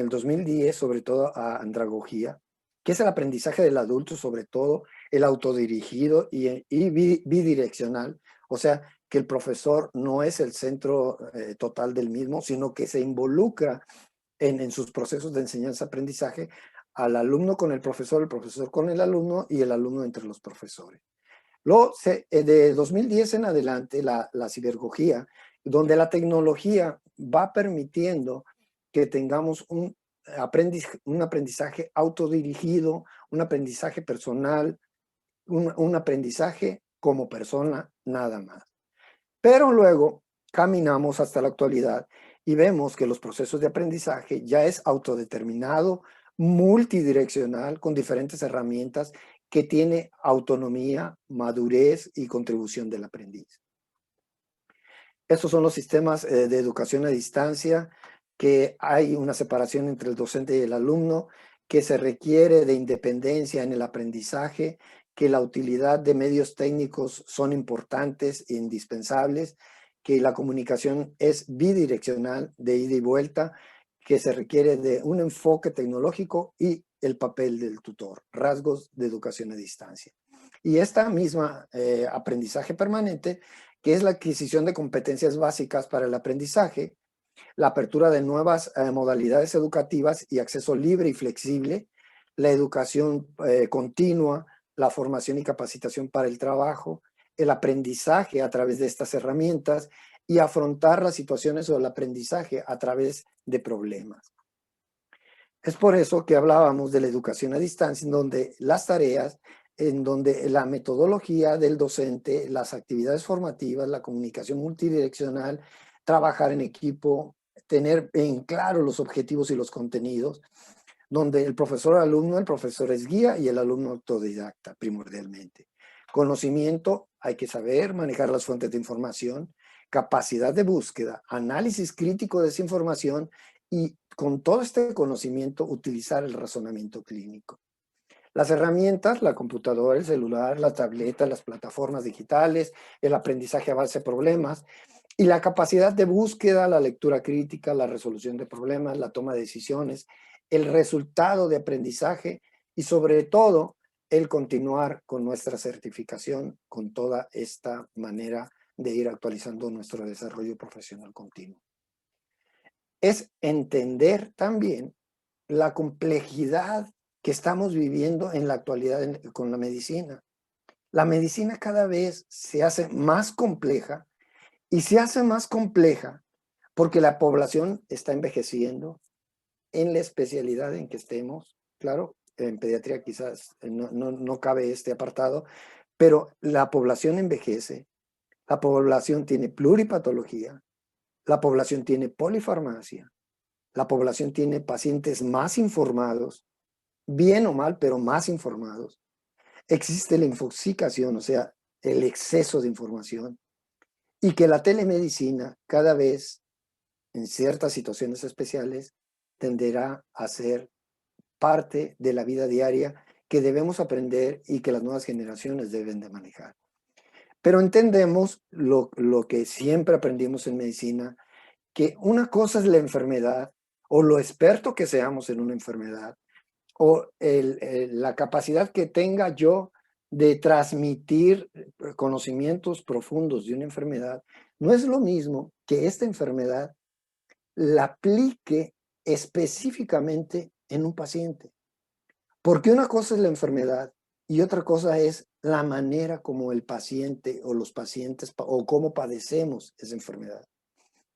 2010, sobre todo a andragogía, que es el aprendizaje del adulto, sobre todo el autodirigido y bidireccional, o sea, que el profesor no es el centro total del mismo, sino que se involucra en sus procesos de enseñanza-aprendizaje al alumno con el profesor con el alumno y el alumno entre los profesores. Luego, de 2010 en adelante, la cibergogía, donde la tecnología va permitiendo que tengamos un aprendizaje autodirigido, un aprendizaje personal, un aprendizaje como persona nada más. Pero luego caminamos hasta la actualidad y vemos que los procesos de aprendizaje ya es autodeterminado, multidireccional, con diferentes herramientas que tiene autonomía, madurez y contribución del aprendiz. Estos son los sistemas de educación a distancia, que hay una separación entre el docente y el alumno, que se requiere de independencia en el aprendizaje, que la utilidad de medios técnicos son importantes e indispensables, que la comunicación es bidireccional, de ida y vuelta, que se requiere de un enfoque tecnológico y el papel del tutor, rasgos de educación a distancia. Y esta misma aprendizaje permanente, que es la adquisición de competencias básicas para el aprendizaje, la apertura de nuevas modalidades educativas y acceso libre y flexible, la educación continua, la formación y capacitación para el trabajo, el aprendizaje a través de estas herramientas y afrontar las situaciones o el aprendizaje a través de problemas. Es por eso que hablábamos de la educación a distancia, en donde las tareas, en donde la metodología del docente, las actividades formativas, la comunicación multidireccional, trabajar en equipo, tener en claro los objetivos y los contenidos, donde el profesor es guía y el alumno autodidacta primordialmente. Conocimiento, hay que saber manejar las fuentes de información, capacidad de búsqueda, análisis crítico de esa información y con todo este conocimiento utilizar el razonamiento clínico. Las herramientas, la computadora, el celular, la tableta, las plataformas digitales, el aprendizaje a base de problemas y la capacidad de búsqueda, la lectura crítica, la resolución de problemas, la toma de decisiones, el resultado de aprendizaje y sobre todo el continuar con nuestra certificación con toda esta manera de ir actualizando nuestro desarrollo profesional continuo. Es entender también la complejidad que estamos viviendo en la actualidad con la medicina. La medicina cada vez se hace más compleja y se hace más compleja porque la población está envejeciendo en la especialidad en que estemos. Claro, en pediatría quizás no cabe este apartado, pero la población envejece, la población tiene pluripatología, la población tiene polifarmacia, la población tiene pacientes más informados, bien o mal, pero más informados. Existe la infoxicación, o sea, el exceso de información, y que la telemedicina cada vez, en ciertas situaciones especiales, tenderá a ser parte de la vida diaria que debemos aprender y que las nuevas generaciones deben de manejar. Pero entendemos lo que siempre aprendimos en medicina, que una cosa es la enfermedad o lo experto que seamos en una enfermedad o la capacidad que tenga yo de transmitir conocimientos profundos de una enfermedad, no es lo mismo que esta enfermedad la aplique específicamente en un paciente. Porque una cosa es la enfermedad y otra cosa es la manera como el paciente o los pacientes o cómo padecemos esa enfermedad.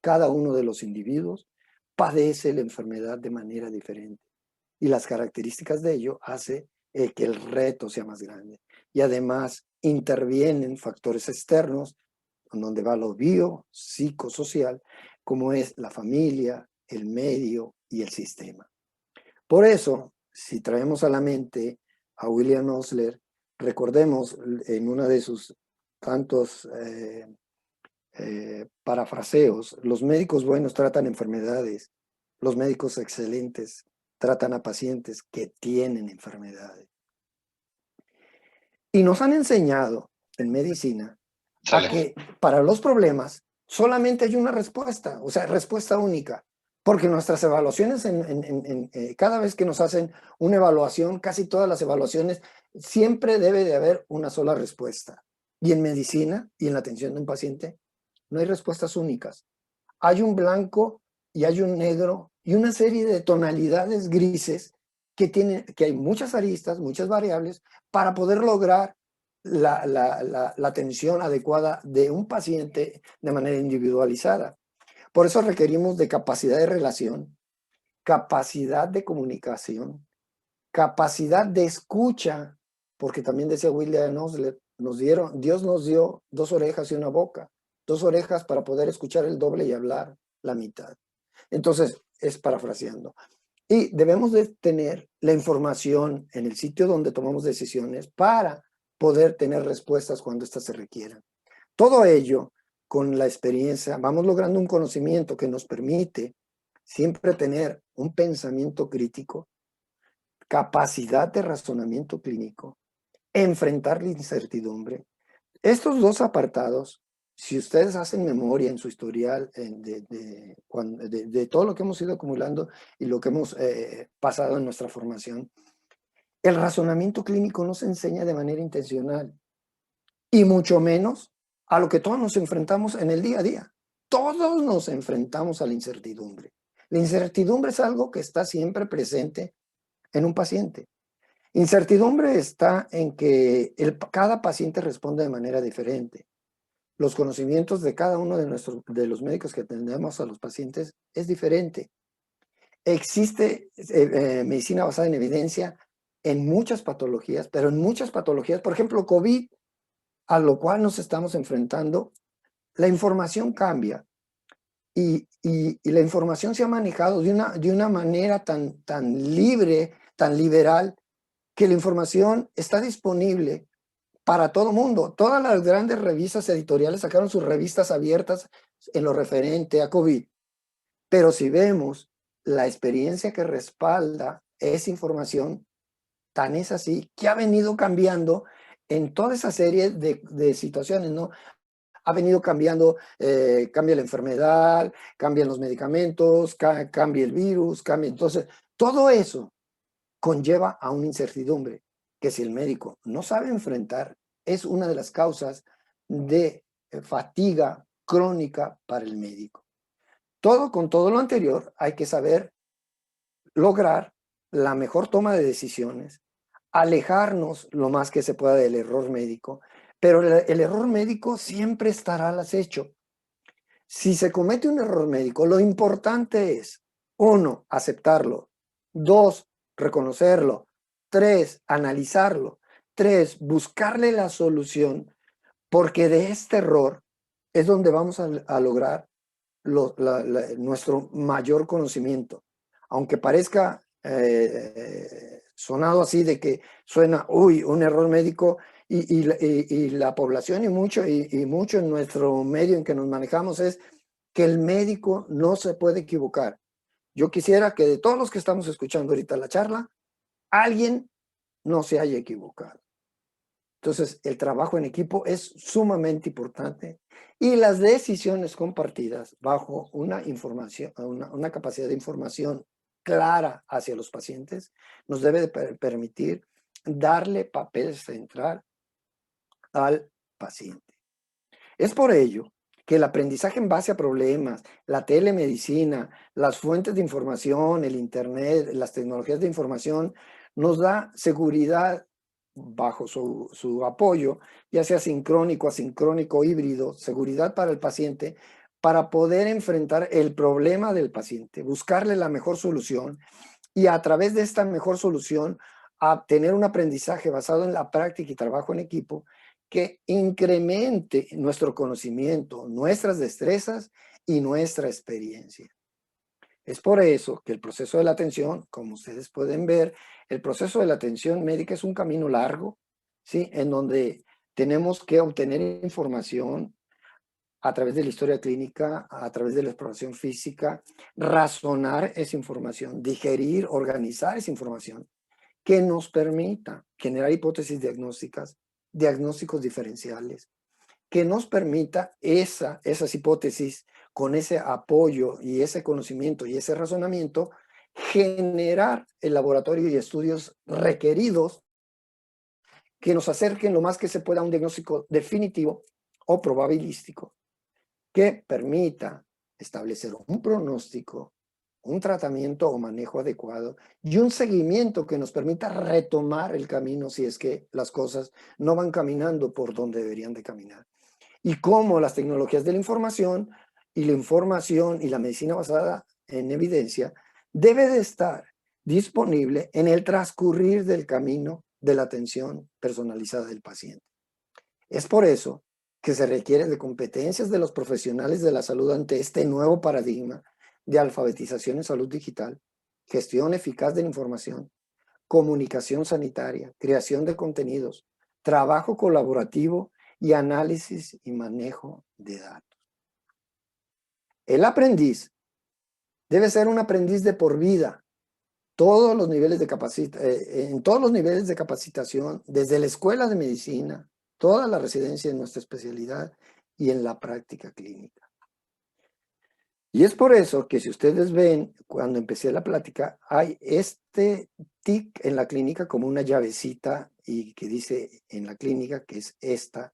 Cada uno de los individuos padece la enfermedad de manera diferente y las características de ello hace que el reto sea más grande. Y además intervienen factores externos donde va lo biopsicosocial, como es la familia, el medio y el sistema. Por eso, si traemos a la mente a William Osler, recordemos en una de sus tantos parafraseos, los médicos buenos tratan enfermedades, los médicos excelentes tratan a pacientes que tienen enfermedades. Y nos han enseñado en medicina a que para los problemas solamente hay una respuesta, o sea, respuesta única. Porque nuestras evaluaciones, cada vez que nos hacen una evaluación, casi todas las evaluaciones, siempre debe de haber una sola respuesta. Y en medicina y en la atención de un paciente, no hay respuestas únicas. Hay un blanco y hay un negro y una serie de tonalidades grises que hay muchas aristas, muchas variables para poder lograr la atención adecuada de un paciente de manera individualizada. Por eso requerimos de capacidad de relación, capacidad de comunicación, capacidad de escucha, porque también decía William Osler, Dios nos dio 2 orejas y una boca, 2 orejas para poder escuchar el doble y hablar la mitad. Entonces, es parafraseando. Y debemos de tener la información en el sitio donde tomamos decisiones para poder tener respuestas cuando éstas se requieran. Todo ello, con la experiencia, vamos logrando un conocimiento que nos permite siempre tener un pensamiento crítico, capacidad de razonamiento clínico, enfrentar la incertidumbre. Estos 2 apartados, si ustedes hacen memoria en su historial de todo lo que hemos ido acumulando y lo que hemos pasado en nuestra formación, el razonamiento clínico no se enseña de manera intencional y mucho menos a lo que todos nos enfrentamos en el día a día. Todos nos enfrentamos a la incertidumbre. La incertidumbre es algo que está siempre presente en un paciente. Incertidumbre está en que cada paciente responde de manera diferente. Los conocimientos de cada uno de los médicos que atendemos a los pacientes es diferente. Existe medicina basada en evidencia en muchas patologías, pero en muchas patologías, por ejemplo, COVID, a lo cual nos estamos enfrentando, la información cambia y la información se ha manejado de una manera tan libre, tan liberal, que la información está disponible para todo mundo. Todas las grandes revistas editoriales sacaron sus revistas abiertas en lo referente a COVID. Pero si vemos la experiencia que respalda esa información, tan es así que ha venido cambiando en toda esa serie de situaciones, ¿no? Ha venido cambiando, cambia la enfermedad, cambian los medicamentos, cambia el virus, cambia. Entonces, todo eso conlleva a una incertidumbre que si el médico no sabe enfrentar, es una de las causas de fatiga crónica para el médico. Con todo lo anterior, hay que saber lograr la mejor toma de decisiones, alejarnos lo más que se pueda del error médico, pero el error médico siempre estará al acecho. Si se comete un error médico, lo importante es, 1, aceptarlo, 2, reconocerlo, 3, analizarlo, 3, buscarle la solución, porque de este error es donde vamos a lograr nuestro mayor conocimiento. Aunque parezca sonado así de que suena, un error médico, y la población y mucho en nuestro medio en que nos manejamos es que el médico no se puede equivocar. Yo quisiera que de todos los que estamos escuchando ahorita la charla, alguien no se haya equivocado. Entonces, el trabajo en equipo es sumamente importante y las decisiones compartidas bajo una capacidad de información clara hacia los pacientes nos debe de permitir darle papel central al paciente. Es por ello que el aprendizaje en base a problemas, la telemedicina, las fuentes de información, el internet, las tecnologías de información, nos da seguridad bajo su apoyo, ya sea sincrónico, asincrónico, híbrido, seguridad para el paciente, para poder enfrentar el problema del paciente, buscarle la mejor solución y a través de esta mejor solución a tener un aprendizaje basado en la práctica y trabajo en equipo que incremente nuestro conocimiento, nuestras destrezas y nuestra experiencia. Es por eso que el proceso de la atención, como ustedes pueden ver, el proceso de la atención médica es un camino largo, ¿sí? En donde tenemos que obtener información a través de la historia clínica, a través de la exploración física, razonar esa información, digerir, organizar esa información que nos permita generar hipótesis diagnósticas, diagnósticos diferenciales, que nos permita esas hipótesis con ese apoyo y ese conocimiento y ese razonamiento, generar el laboratorio y estudios requeridos que nos acerquen lo más que se pueda a un diagnóstico definitivo o probabilístico que permita establecer un pronóstico, un tratamiento o manejo adecuado y un seguimiento que nos permita retomar el camino si es que las cosas no van caminando por donde deberían de caminar. Y cómo las tecnologías de la información y la medicina basada en evidencia debe de estar disponible en el transcurrir del camino de la atención personalizada del paciente. Es por eso que se requiere de competencias de los profesionales de la salud ante este nuevo paradigma de alfabetización en salud digital, gestión eficaz de la información, comunicación sanitaria, creación de contenidos, trabajo colaborativo y análisis y manejo de datos. El aprendiz debe ser un aprendiz de por vida, todos los niveles en todos los niveles de capacitación, desde la escuela de medicina, toda la residencia en nuestra especialidad y en la práctica clínica. Y es por eso que si ustedes ven, cuando empecé la plática, hay este TIC en la clínica como una llavecita y que dice en la clínica que es esta.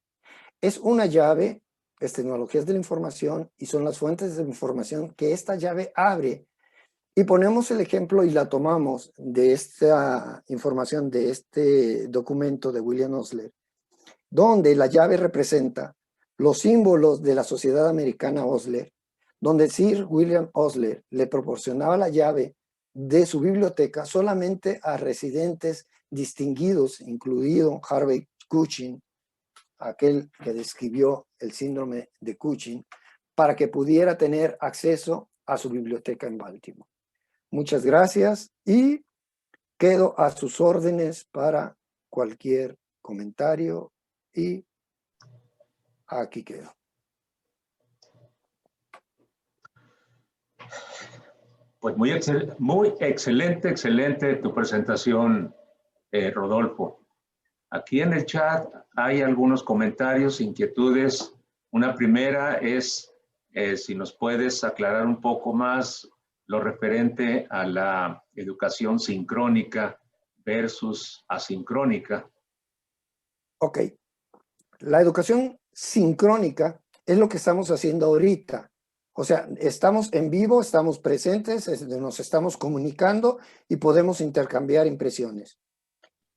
Es una llave, es tecnologías de la información y son las fuentes de información que esta llave abre. Y ponemos el ejemplo y la tomamos de esta información, de este documento de William Osler, donde la llave representa los símbolos de la Sociedad Americana Osler, donde Sir William Osler le proporcionaba la llave de su biblioteca solamente a residentes distinguidos, incluido Harvey Cushing, aquel que describió el síndrome de Cushing, para que pudiera tener acceso a su biblioteca en Baltimore. Muchas gracias y quedo a sus órdenes para cualquier comentario y aquí quedo. Pues muy excelente tu presentación, Rodolfo. Aquí en el chat hay algunos comentarios, inquietudes. Una primera es si nos puedes aclarar un poco más lo referente a la educación sincrónica versus asincrónica. Ok. La educación sincrónica es lo que estamos haciendo ahorita. O sea, estamos en vivo, estamos presentes, nos estamos comunicando y podemos intercambiar impresiones.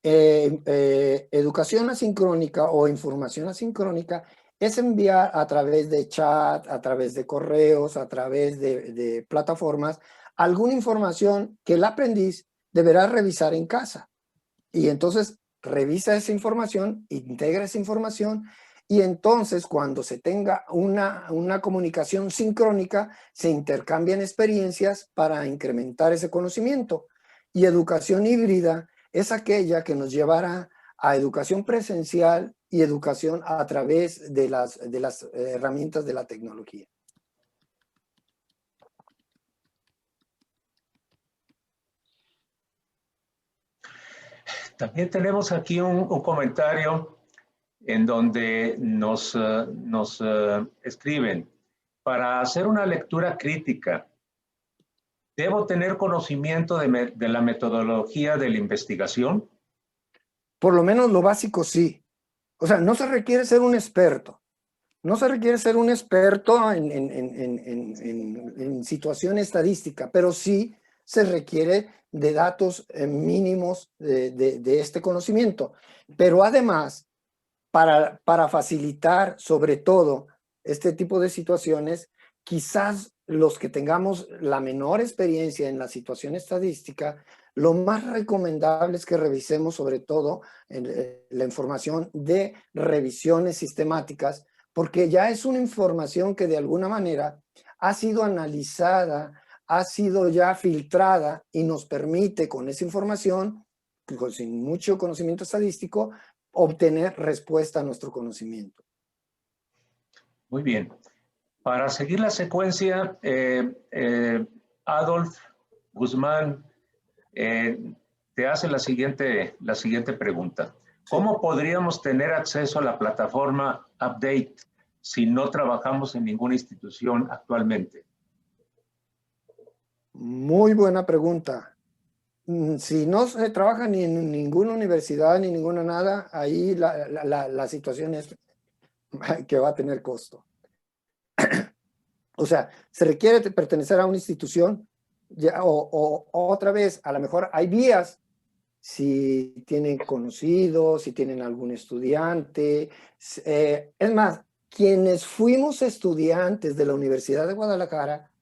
Educación asincrónica o información asincrónica es enviar a través de chat, a través de correos, a través de plataformas, alguna información que el aprendiz deberá revisar en casa. Y entonces revisa esa información, integra esa información y entonces cuando se tenga una comunicación sincrónica, se intercambian experiencias para incrementar ese conocimiento. Y educación híbrida es aquella que nos llevará a educación presencial y educación a través de las herramientas de la tecnología. También tenemos aquí un comentario en donde nos escriben, para hacer una lectura crítica, ¿debo tener conocimiento de la metodología de la investigación? Por lo menos lo básico sí. O sea, no se requiere ser un experto. No se requiere ser un experto en situación estadística, pero sí se requiere de datos mínimos de este conocimiento. Pero además, para facilitar sobre todo este tipo de situaciones, quizás los que tengamos la menor experiencia en la situación estadística, lo más recomendable es que revisemos sobre todo la información de revisiones sistemáticas, porque ya es una información que de alguna manera ha sido analizada, ha sido ya filtrada y nos permite con esa información, sin mucho conocimiento estadístico, obtener respuesta a nuestro conocimiento. Muy bien. Para seguir la secuencia, Adolf Guzmán te hace la siguiente pregunta. ¿Cómo podríamos tener acceso a la plataforma Update si no trabajamos en ninguna institución actualmente? Muy buena pregunta. Si no se trabaja ni en ninguna universidad ni ninguna nada, ahí la situación es que va a tener costo. O sea, se requiere pertenecer a una institución o otra vez, a lo mejor hay vías, si tienen conocidos, si tienen algún estudiante. Es más, quienes fuimos estudiantes de la Universidad de Guadalajara,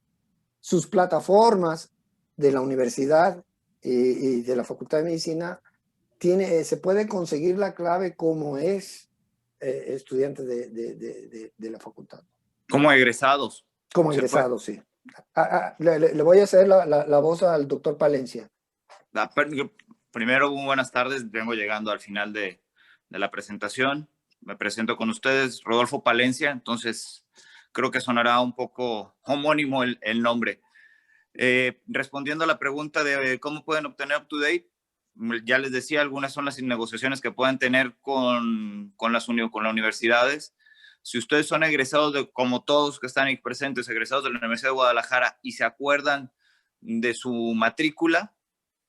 sus plataformas de la universidad y de la Facultad de Medicina, se puede conseguir la clave como es estudiante de la facultad. Como egresados. Como egresados, sí. Le voy a hacer la voz al doctor Palencia. Primero, muy buenas tardes. Vengo llegando al final de la presentación. Me presento con ustedes, Rodolfo Palencia. Entonces, creo que sonará un poco homónimo el nombre. Respondiendo a la pregunta de cómo pueden obtener UpToDate, ya les decía, algunas son las negociaciones que pueden tener con las universidades. Si ustedes son egresados, como todos que están ahí presentes, egresados de la Universidad de Guadalajara y se acuerdan de su matrícula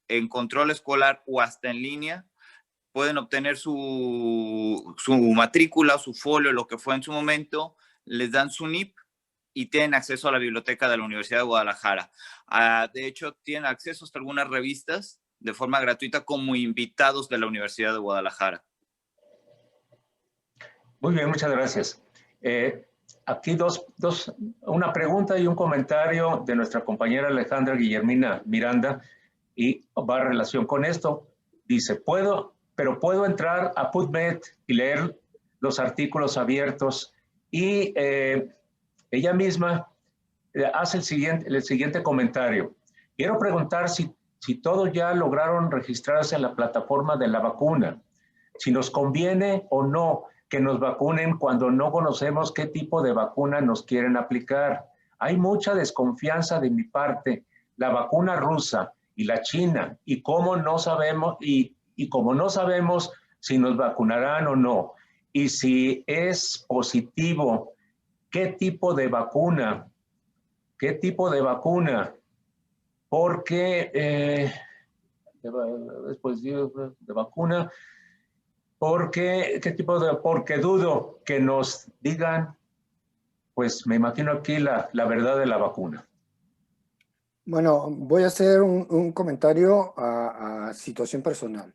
en control escolar o hasta en línea, pueden obtener su matrícula, su folio, lo que fue en su momento, les dan su NIP y tienen acceso a la biblioteca de la Universidad de Guadalajara. De hecho, tienen acceso hasta algunas revistas de forma gratuita como invitados de la Universidad de Guadalajara. Muy bien, muchas gracias. Aquí una pregunta y un comentario de nuestra compañera Alejandra Guillermina Miranda y va en relación con esto. Dice, puedo entrar a PubMed y leer los artículos abiertos y ella misma hace el siguiente comentario. Quiero preguntar si todos ya lograron registrarse en la plataforma de la vacuna, si nos conviene o no que nos vacunen cuando no conocemos qué tipo de vacuna nos quieren aplicar. Hay mucha desconfianza de mi parte. La vacuna rusa y la china, y como no sabemos si nos vacunarán o no, y si es positivo, ¿qué tipo de vacuna? Porque después de vacuna, porque dudo que nos digan, pues me imagino aquí la verdad de la vacuna. Bueno, voy a hacer un comentario a situación personal.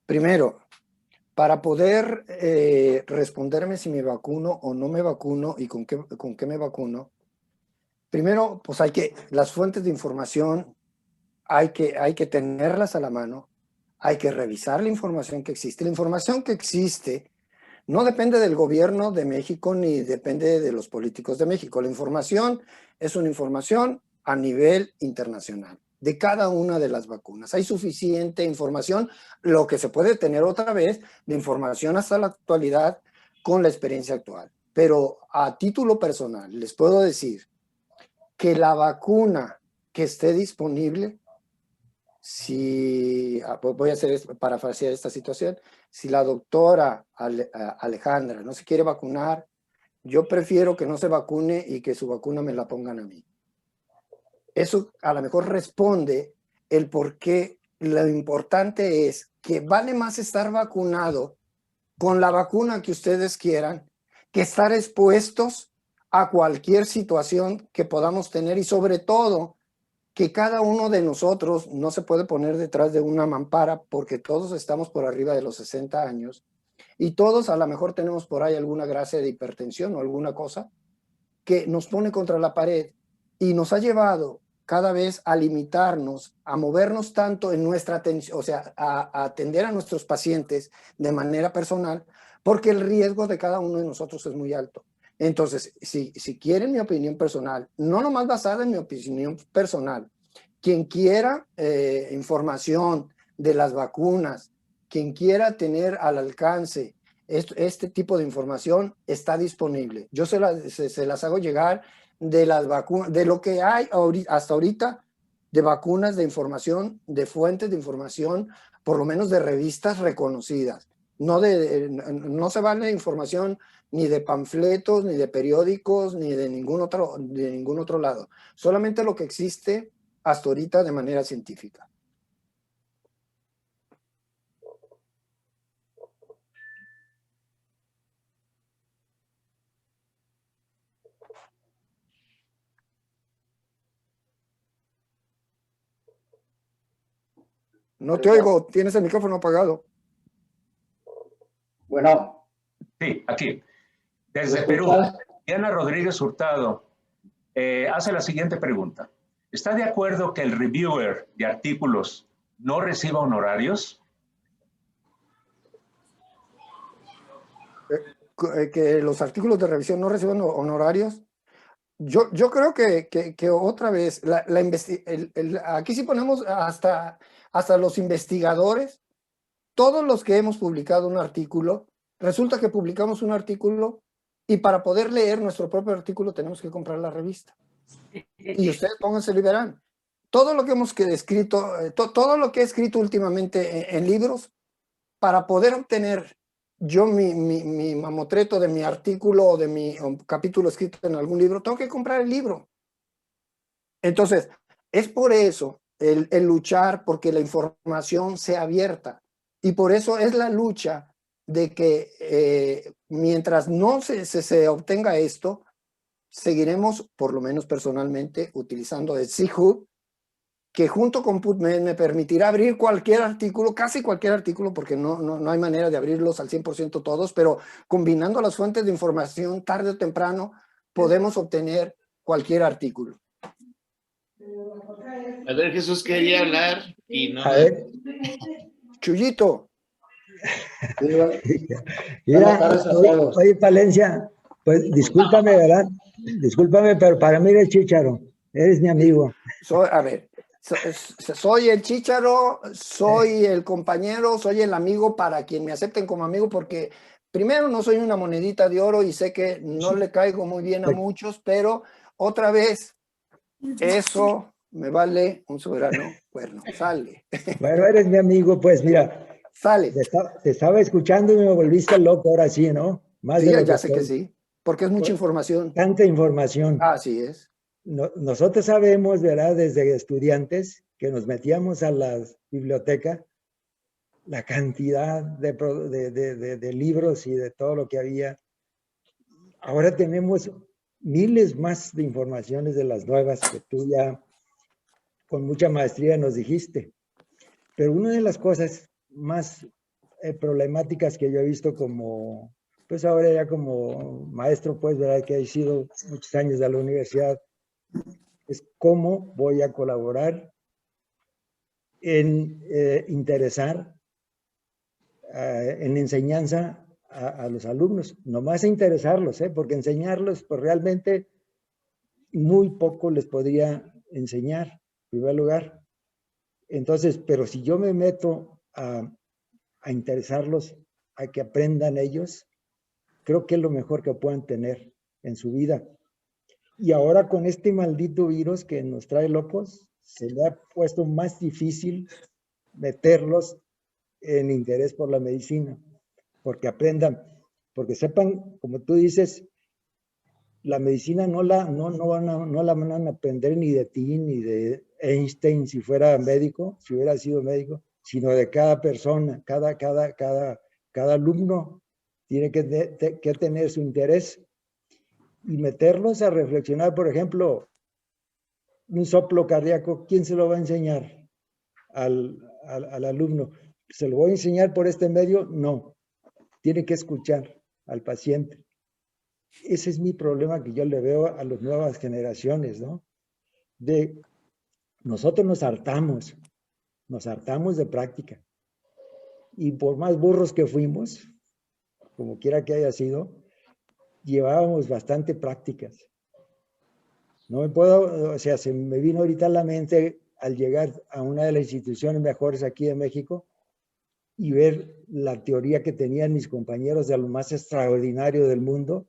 Primero, para poder responderme si me vacuno o no me vacuno y con qué me vacuno, primero, pues las fuentes de información hay que tenerlas a la mano, hay que revisar la información que existe. La información que existe no depende del gobierno de México ni depende de los políticos de México. La información es una información a nivel internacional de cada una de las vacunas. Hay suficiente información, lo que se puede tener otra vez de información hasta la actualidad con la experiencia actual. Pero a título personal les puedo decir que la vacuna que esté disponible, voy a parafrasear esta situación, si la doctora Alejandra no se quiere vacunar, yo prefiero que no se vacune y que su vacuna me la pongan a mí. Eso a lo mejor responde el por qué lo importante es que vale más estar vacunado con la vacuna que ustedes quieran que estar expuestos a cualquier situación que podamos tener y sobre todo que cada uno de nosotros no se puede poner detrás de una mampara porque todos estamos por arriba de los 60 años y todos a lo mejor tenemos por ahí alguna gracia de hipertensión o alguna cosa que nos pone contra la pared y nos ha llevado cada vez a limitarnos, a movernos tanto en nuestra atención, o sea, a atender a nuestros pacientes de manera personal, porque el riesgo de cada uno de nosotros es muy alto. Entonces, si quieren mi opinión personal, no nomás basada en mi opinión personal, quien quiera información de las vacunas, quien quiera tener al alcance este tipo de información, está disponible. Yo se las hago llegar de las vacunas, de lo que hay hasta ahorita, de vacunas, de información, de fuentes de información, por lo menos de revistas reconocidas. No se vale información ni de panfletos, ni de periódicos, ni de ningún otro lado. Solamente lo que existe hasta ahorita de manera científica. No te oigo, tienes el micrófono apagado. Bueno. Sí, aquí. Desde Perú, Diana Rodríguez Hurtado hace la siguiente pregunta. ¿Está de acuerdo que el reviewer de artículos no reciba honorarios? Que los artículos de revisión no reciban honorarios. Yo creo que otra vez, aquí sí ponemos hasta los investigadores, todos los que hemos publicado un artículo, resulta que publicamos un artículo y para poder leer nuestro propio artículo tenemos que comprar la revista. Y ustedes pónganse y verán. Todo lo que hemos escrito, todo lo que he escrito últimamente en libros, para poder obtener yo mi mamotreto de mi artículo o de mi capítulo escrito en algún libro, tengo que comprar el libro. Entonces, es por eso el luchar porque la información sea abierta. Y por eso es la lucha de que mientras no se obtenga esto, seguiremos, por lo menos personalmente, utilizando el C-Hub, que junto con PubMed me permitirá abrir cualquier artículo, casi cualquier artículo, porque no hay manera de abrirlos al 100% todos, pero combinando las fuentes de información, tarde o temprano, podemos obtener cualquier artículo. A ver, Jesús quería hablar y no. A ver. Chuyito. Mira, oye, Palencia, pues discúlpame, ¿verdad? Discúlpame, pero para mí eres Chícharo, eres mi amigo. A ver, soy el Chícharo, soy el compañero, soy el amigo para quien me acepten como amigo, porque primero no soy una monedita de oro y sé que no le caigo muy bien a muchos, pero otra vez, eso me vale un soberano cuerno. Sale. Bueno, eres mi amigo, pues mira. Sale. Te estaba escuchando y me volviste loco, ahora sí, ¿no? Más sí, ya sé que sí, porque es mucha información. Tanta información. Así es. Nosotros sabemos, ¿verdad? Desde estudiantes que nos metíamos a la biblioteca, la cantidad de libros y de todo lo que había. Ahora tenemos miles más de informaciones de las nuevas que tú ya con mucha maestría nos dijiste. Pero una de las cosas más problemáticas que yo he visto como, pues ahora ya como maestro, pues, ¿verdad? Que he sido muchos años de la universidad, es cómo voy a colaborar en interesar en enseñanza a los alumnos, nomás a interesarlos, porque enseñarlos, pues realmente muy poco les podría enseñar, en primer lugar. Entonces, pero si yo me meto a interesarlos, a que aprendan ellos, creo que es lo mejor que puedan tener en su vida. Y ahora con este maldito virus que nos trae locos, se le ha puesto más difícil meterlos en interés por la medicina, porque aprendan, porque sepan, como tú dices, la medicina no la van a aprender ni de ti, ni de Einstein si fuera médico, si hubiera sido médico, sino de cada persona, cada alumno tiene que tener su interés y meterlos a reflexionar. Por ejemplo, un soplo cardíaco, ¿quién se lo va a enseñar al alumno? ¿Se lo voy a enseñar por este medio? No, tiene que escuchar al paciente. Ese es mi problema que yo le veo a las nuevas generaciones, ¿no? Nosotros nos hartamos de práctica. Y por más burros que fuimos, como quiera que haya sido, llevábamos bastante prácticas. No me puedo, o sea, se me vino ahorita a la mente al llegar a una de las instituciones mejores aquí de México y ver la teoría que tenían mis compañeros de lo más extraordinario del mundo,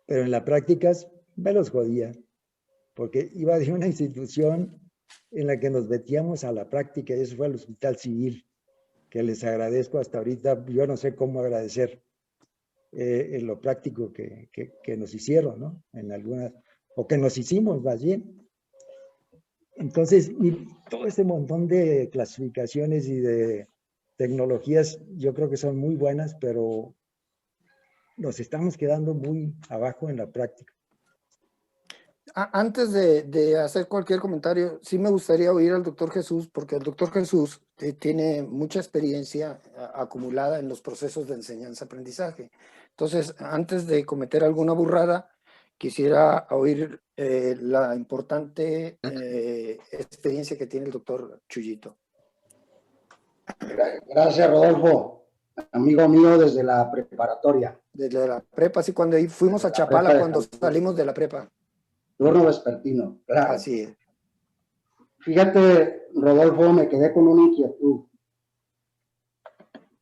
pero en las prácticas me los jodía, porque iba de una institución en la que nos metíamos a la práctica, y eso fue el Hospital Civil, que les agradezco hasta ahorita, yo no sé cómo agradecer en lo práctico que nos hicieron, ¿no? En algunas, o que nos hicimos más bien. Entonces, todo este montón de clasificaciones y de tecnologías, yo creo que son muy buenas, pero nos estamos quedando muy abajo en la práctica. Antes de hacer cualquier comentario, sí me gustaría oír al doctor Jesús, porque el doctor Jesús tiene mucha experiencia acumulada en los procesos de enseñanza-aprendizaje. Entonces, antes de cometer alguna burrada, quisiera oír la importante experiencia que tiene el doctor Chuyito. Gracias, Rodolfo, amigo mío desde la preparatoria. Desde la prepa, sí, cuando fuimos a Chapala, cuando salimos de la prepa. Turno vespertino, claro. Así es. Fíjate, Rodolfo, me quedé con una inquietud.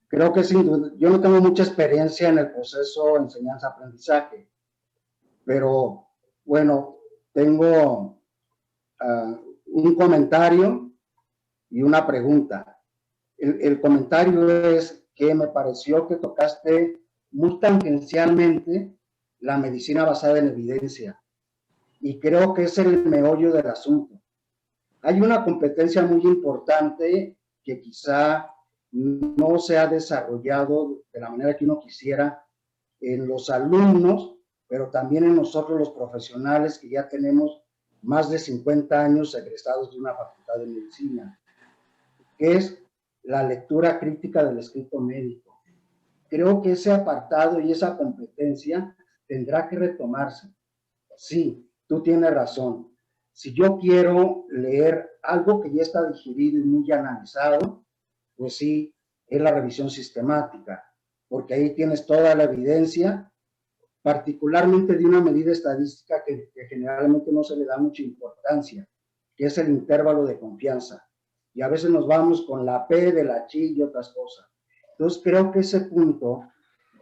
Creo que yo no tengo mucha experiencia en el proceso de enseñanza-aprendizaje, pero bueno, tengo un comentario y una pregunta. El comentario es que me pareció que tocaste muy tangencialmente la medicina basada en evidencia. Y creo que es el meollo del asunto. Hay una competencia muy importante que quizá no se ha desarrollado de la manera que uno quisiera en los alumnos, pero también en nosotros los profesionales que ya tenemos más de 50 años egresados de una facultad de medicina, que es la lectura crítica del escrito médico. Creo que ese apartado y esa competencia tendrá que retomarse. Sí, tú tienes razón. Si yo quiero leer algo que ya está digerido y muy analizado, pues sí, es la revisión sistemática, porque ahí tienes toda la evidencia, particularmente de una medida estadística que generalmente no se le da mucha importancia, que es el intervalo de confianza. Y a veces nos vamos con la P de la chi y otras cosas. Entonces creo que ese punto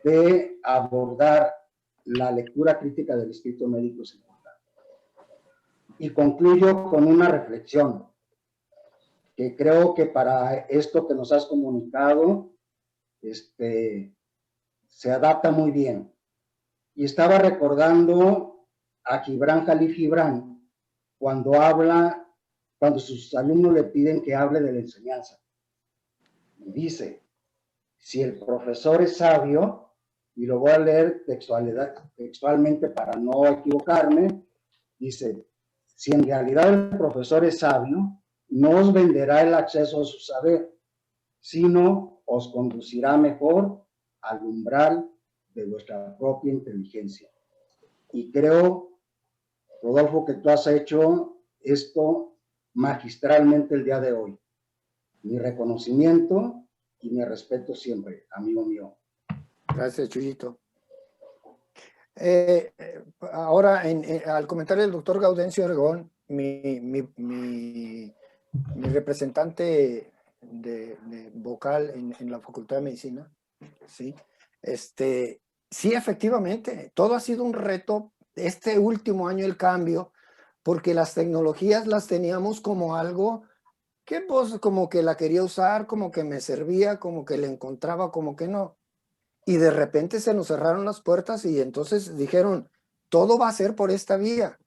de abordar la lectura crítica del escrito médico es importante. Y concluyo con una reflexión, que creo que para esto que nos has comunicado, se adapta muy bien. Y estaba recordando a Gibran Khalil Gibran, cuando sus alumnos le piden que hable de la enseñanza. Y dice, si el profesor es sabio, y lo voy a leer textualmente para no equivocarme, dice, si en realidad el profesor es sabio, no os venderá el acceso a su saber, sino os conducirá mejor al umbral de vuestra propia inteligencia. Y creo, Rodolfo, que tú has hecho esto magistralmente el día de hoy. Mi reconocimiento y mi respeto siempre, amigo mío. Gracias, Chuyito. Ahora, al comentario del doctor Gaudencio Orgón, mi representante de vocal en la Facultad de Medicina, ¿sí? Sí, efectivamente, todo ha sido un reto este último año el cambio, porque las tecnologías las teníamos como algo que pues como que la quería usar, como que me servía, como que le encontraba, como que no. Y de repente se nos cerraron las puertas y entonces dijeron, todo va a ser por esta vía.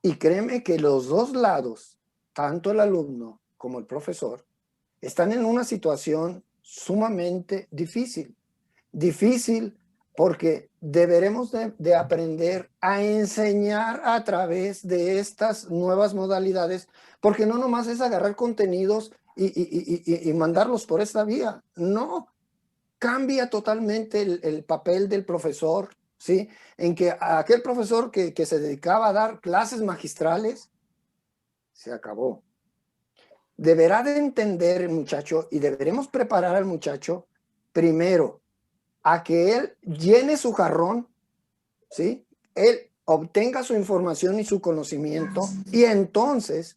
Y créeme que los dos lados, tanto el alumno como el profesor, están en una situación sumamente difícil. Difícil porque deberemos de aprender a enseñar a través de estas nuevas modalidades, porque no nomás es agarrar contenidos y mandarlos por esta vía, no, cambia totalmente el papel del profesor, ¿sí? En que aquel profesor que se dedicaba a dar clases magistrales, se acabó. Deberá de entender el muchacho y deberemos preparar al muchacho primero a que él llene su jarrón, ¿sí? Él obtenga su información y su conocimiento y entonces,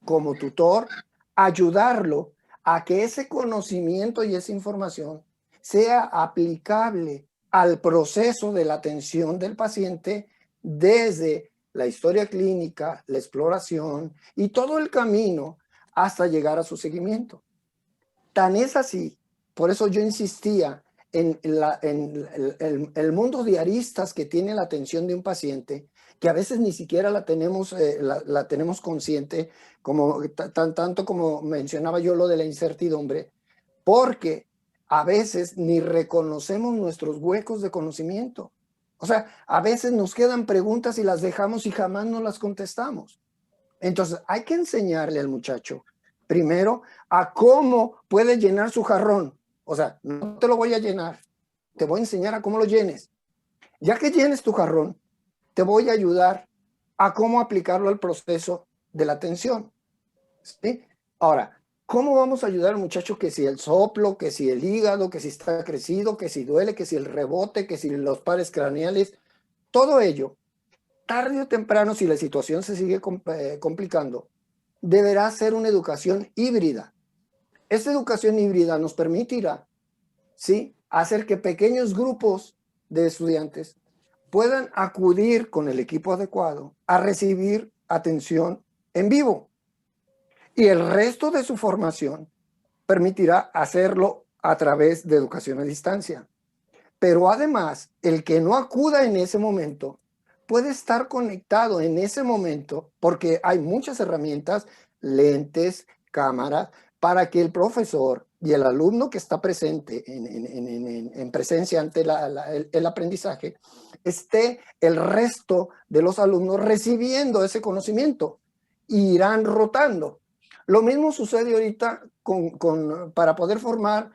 como tutor, ayudarlo a que ese conocimiento y esa información sea aplicable al proceso de la atención del paciente desde la historia clínica, la exploración y todo el camino hasta llegar a su seguimiento. Tan es así, por eso yo insistía en el mundo de aristas que tiene la atención de un paciente, que a veces ni siquiera la tenemos consciente, como, tanto como mencionaba yo lo de la incertidumbre, porque a veces ni reconocemos nuestros huecos de conocimiento. O sea, a veces nos quedan preguntas y las dejamos y jamás no las contestamos. Entonces, hay que enseñarle al muchacho primero a cómo puede llenar su jarrón. O sea, no te lo voy a llenar, te voy a enseñar a cómo lo llenes. Ya que llenes tu jarrón, te voy a ayudar a cómo aplicarlo al proceso de la atención. ¿Sí? Ahora, ¿cómo vamos a ayudar al muchacho que si el soplo, que si el hígado, que si está crecido, que si duele, que si el rebote, que si los pares craneales? Todo ello, tarde o temprano, si la situación se sigue complicando, deberá ser una educación híbrida. Esta educación híbrida nos permitirá, ¿sí?, hacer que pequeños grupos de estudiantes puedan acudir con el equipo adecuado a recibir atención en vivo. Y el resto de su formación permitirá hacerlo a través de educación a distancia. Pero además, el que no acuda en ese momento puede estar conectado en ese momento, porque hay muchas herramientas, lentes, cámaras, para que el profesor y el alumno que está presente en presencia ante el aprendizaje, esté el resto de los alumnos recibiendo ese conocimiento y irán rotando. Lo mismo sucede ahorita para poder formar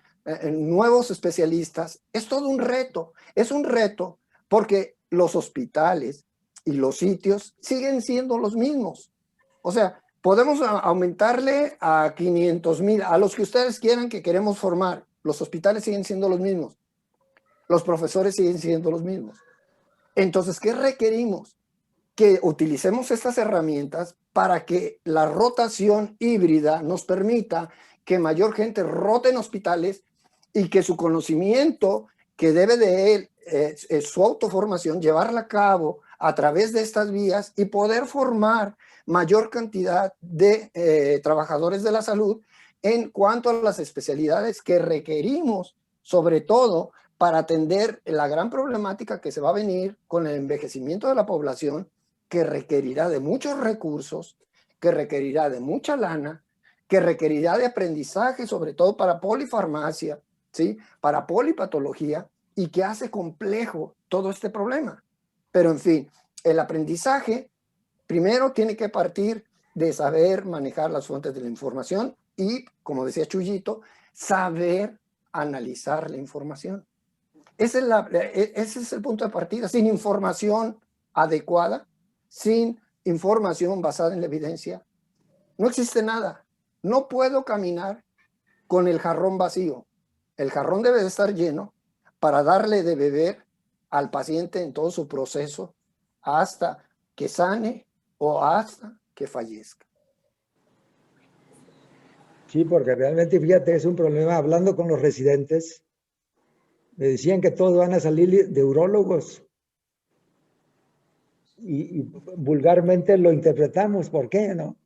nuevos especialistas. Es todo un reto, es un reto porque los hospitales y los sitios siguen siendo los mismos. O sea, podemos aumentarle a 500,000, a los que ustedes quieran que queremos formar. Los hospitales siguen siendo los mismos. Los profesores siguen siendo los mismos. Entonces, ¿qué requerimos? Que utilicemos estas herramientas para que la rotación híbrida nos permita que mayor gente rote en hospitales y que su conocimiento, que debe de él, su autoformación, llevarla a cabo a través de estas vías y poder formar mayor cantidad de trabajadores de la salud en cuanto a las especialidades que requerimos, sobre todo para atender la gran problemática que se va a venir con el envejecimiento de la población, que requerirá de muchos recursos, que requerirá de mucha lana, que requerirá de aprendizaje, sobre todo para polifarmacia, ¿sí?, para polipatología, y que hace complejo todo este problema. Pero en fin, el aprendizaje primero tiene que partir de saber manejar las fuentes de la información y, como decía Chuyito, saber analizar la información. Ese es el punto de partida. Sin información adecuada, sin información basada en la evidencia, no existe nada. No puedo caminar con el jarrón vacío. El jarrón debe de estar lleno para darle de beber al paciente en todo su proceso hasta que sane o hasta que fallezca. Sí, porque realmente, fíjate, es un problema. Hablando con los residentes, me decían que todos van a salir de urólogos. Y vulgarmente lo interpretamos. ¿Por qué? ¿No?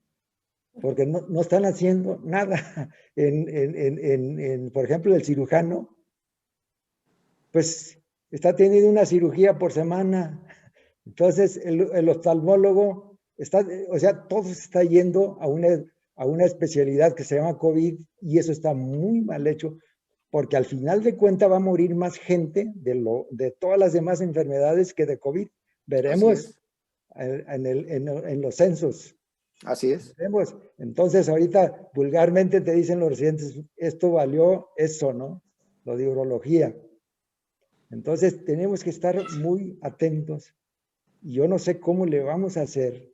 Porque no están haciendo nada. Por ejemplo, el cirujano, pues está teniendo una cirugía por semana. Entonces, el oftalmólogo está, o sea, todo se está yendo a una especialidad que se llama COVID, y eso está muy mal hecho. porque al final de cuentas va a morir más gente de todas las demás enfermedades que de COVID. Veremos en los censos. Así es. Veremos. Entonces, ahorita vulgarmente te dicen los residentes, esto valió eso, ¿no? Lo de urología. Entonces, tenemos que estar muy atentos. Y yo no sé cómo le vamos a hacer,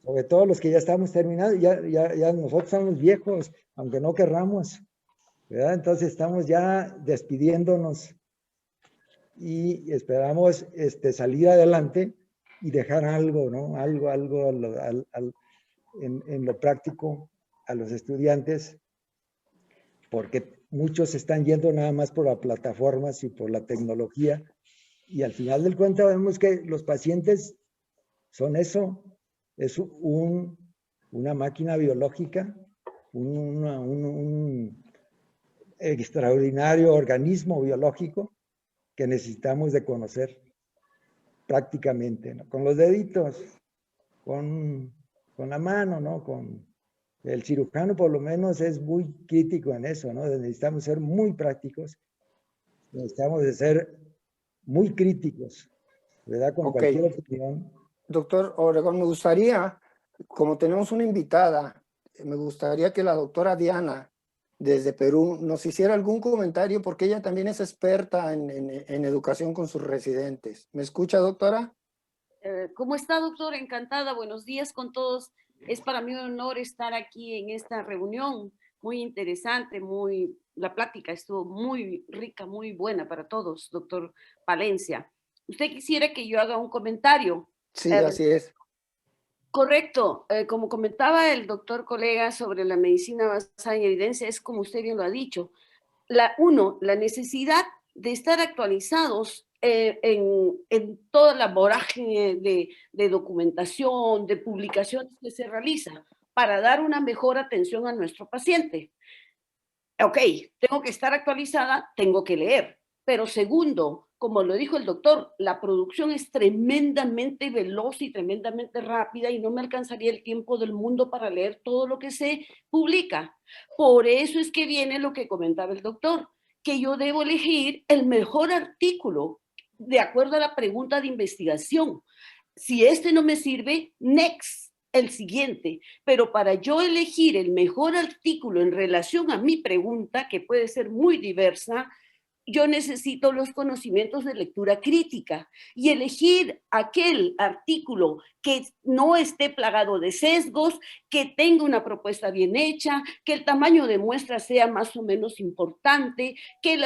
sobre todo los que ya estamos terminados, ya nosotros somos viejos, aunque no querramos, ¿verdad? Entonces, estamos ya despidiéndonos y esperamos salir adelante y dejar algo, ¿no? Algo en lo práctico a los estudiantes, porque muchos están yendo nada más por las plataformas y por la tecnología, y al final del cuento vemos que los pacientes son eso, es una máquina biológica, un extraordinario organismo biológico que necesitamos de conocer prácticamente, ¿no? Con los deditos, con la mano, ¿no? Con el cirujano por lo menos es muy crítico en eso, ¿no? Necesitamos ser muy prácticos, necesitamos de ser muy críticos, ¿verdad? Con cualquier opinión. Doctor Obregón, me gustaría, como tenemos una invitada, me gustaría que la doctora Diana, desde Perú, nos hiciera algún comentario, porque ella también es experta en educación con sus residentes. ¿Me escucha, doctora? ¿Cómo está, doctor? Encantada. Buenos días con todos. Es para mí un honor estar aquí en esta reunión. Muy interesante, la plática estuvo muy rica, muy buena para todos, doctor Palencia. ¿Usted quisiera que yo haga un comentario? Sí, así es. Correcto. Como comentaba el doctor colega sobre la medicina basada en evidencia, es como usted bien lo ha dicho. La necesidad de estar actualizados en toda la vorágine de documentación, de publicaciones que se realiza para dar una mejor atención a nuestro paciente. Ok, tengo que estar actualizada, tengo que leer. Pero segundo, como lo dijo el doctor, la producción es tremendamente veloz y tremendamente rápida y no me alcanzaría el tiempo del mundo para leer todo lo que se publica. Por eso es que viene lo que comentaba el doctor, que yo debo elegir el mejor artículo de acuerdo a la pregunta de investigación. Si este no me sirve, next, el siguiente. Pero para yo elegir el mejor artículo en relación a mi pregunta, que puede ser muy diversa, yo necesito los conocimientos de lectura crítica y elegir aquel artículo que no esté plagado de sesgos, que tenga una propuesta bien hecha, que el tamaño de muestra sea más o menos importante, que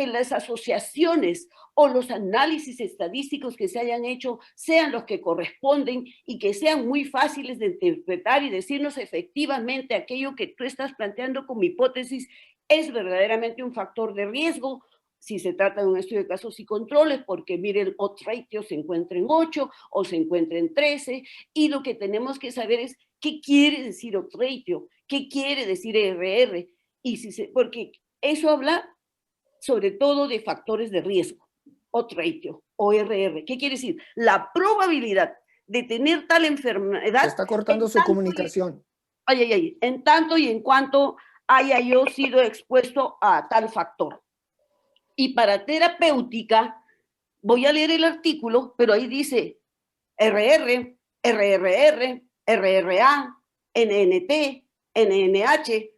las asociaciones o los análisis estadísticos que se hayan hecho sean los que corresponden y que sean muy fáciles de interpretar y decirnos efectivamente aquello que tú estás planteando como hipótesis es verdaderamente un factor de riesgo, si se trata de un estudio de casos y controles, porque mire, el odds ratio se encuentra en 8 o se encuentra en 13, y lo que tenemos que saber es qué quiere decir odds ratio, qué quiere decir RR, porque eso habla sobre todo de factores de riesgo, odds ratio o RR. ¿Qué quiere decir? La probabilidad de tener tal enfermedad. Se está cortando su comunicación. En tanto y en cuanto haya yo sido expuesto a tal factor. Y para terapéutica, voy a leer el artículo, pero ahí dice RR, RRR, RRA, NNT, NNH,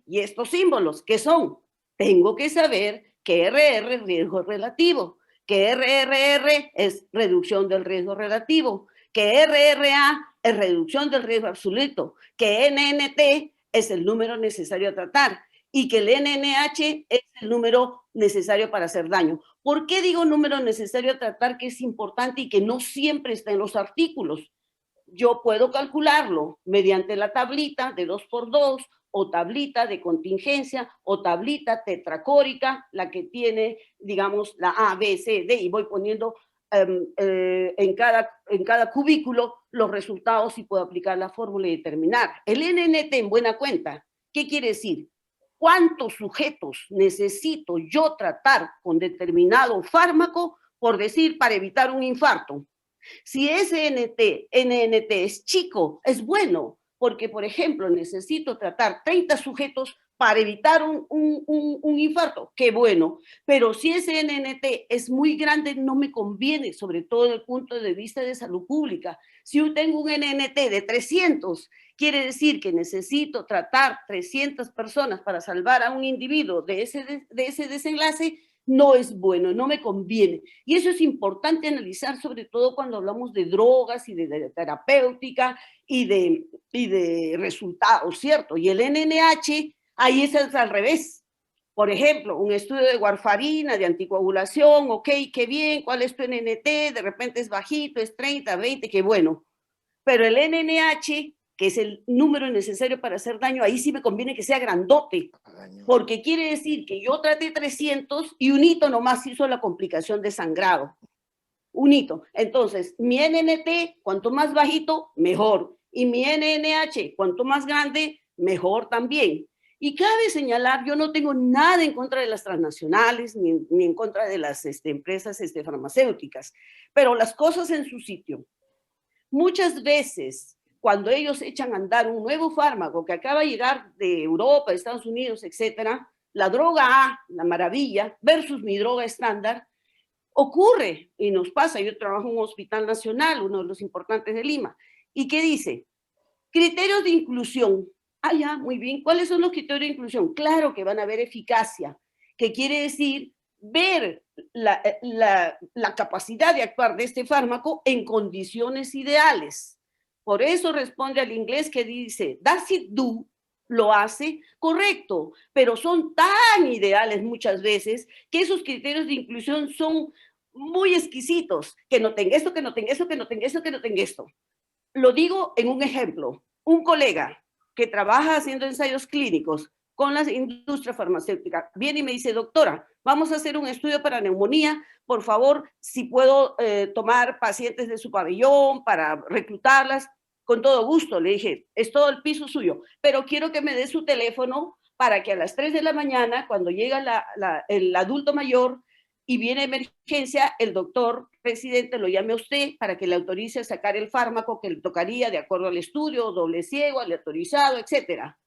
y estos símbolos, ¿qué son? Tengo que saber que RR es riesgo relativo, que RRR es reducción del riesgo relativo, que RRA es reducción del riesgo absoluto, que NNT es el número necesario a tratar, y que el NNH es el número necesario para hacer daño. ¿Por qué digo número necesario a tratar, que es importante y que no siempre está en los artículos? Yo puedo calcularlo mediante la tablita de 2x2 o tablita de contingencia o tablita tetracórica, la que tiene, digamos, la A, B, C, D, y voy poniendo en cada cubículo los resultados y puedo aplicar la fórmula y determinar. El NNT en buena cuenta, ¿qué quiere decir? ¿Cuántos sujetos necesito yo tratar con determinado fármaco, por decir, para evitar un infarto? Si ese NNT es chico, es bueno, porque, por ejemplo, necesito tratar 30 sujetos para evitar un infarto, qué bueno. Pero si ese NNT es muy grande, no me conviene, sobre todo desde el punto de vista de salud pública. Si yo tengo un NNT de 300, quiere decir que necesito tratar 300 personas para salvar a un individuo de ese desenlace, no es bueno, no me conviene. Y eso es importante analizar, sobre todo cuando hablamos de drogas y de terapéutica y de resultados, ¿cierto? Y el NNH, ahí es al revés. Por ejemplo, un estudio de warfarina, de anticoagulación, ok, qué bien, ¿cuál es tu NNT? De repente es bajito, es 30, 20, qué bueno. Pero el NNH, que es el número necesario para hacer daño, ahí sí me conviene que sea grandote, porque quiere decir que yo traté 300 y un hito nomás hizo la complicación de sangrado. Un hito. Entonces, mi NNT, cuanto más bajito, mejor. Y mi NNH, cuanto más grande, mejor también. Y cabe señalar, yo no tengo nada en contra de las transnacionales, ni en contra de las empresas farmacéuticas, pero las cosas en su sitio. Muchas veces, cuando ellos echan a andar un nuevo fármaco que acaba de llegar de Europa, Estados Unidos, etcétera, la droga A, la maravilla, versus mi droga estándar, ocurre y nos pasa. Yo trabajo en un hospital nacional, uno de los importantes de Lima, y ¿qué dice? Criterios de inclusión. Ah, ya, muy bien. ¿Cuáles son los criterios de inclusión? Claro que van a haber eficacia, que quiere decir ver la capacidad de actuar de este fármaco en condiciones ideales. Por eso responde al inglés que dice, does it do? Lo hace correcto, pero son tan ideales muchas veces que esos criterios de inclusión son muy exquisitos, que no tenga esto, que no tenga esto, que no tenga esto, que no tenga esto. Lo digo en un ejemplo. Un colega que trabaja haciendo ensayos clínicos con la industria farmacéutica viene y me dice, doctora, vamos a hacer un estudio para neumonía, por favor, si puedo tomar pacientes de su pabellón para reclutarlas, con todo gusto. Le dije, es todo el piso suyo, pero quiero que me dé su teléfono para que a las 3 de la mañana, cuando llega el adulto mayor y viene emergencia, el doctor residente lo llame a usted para que le autorice a sacar el fármaco que le tocaría de acuerdo al estudio, doble ciego, aleatorizado, etcétera.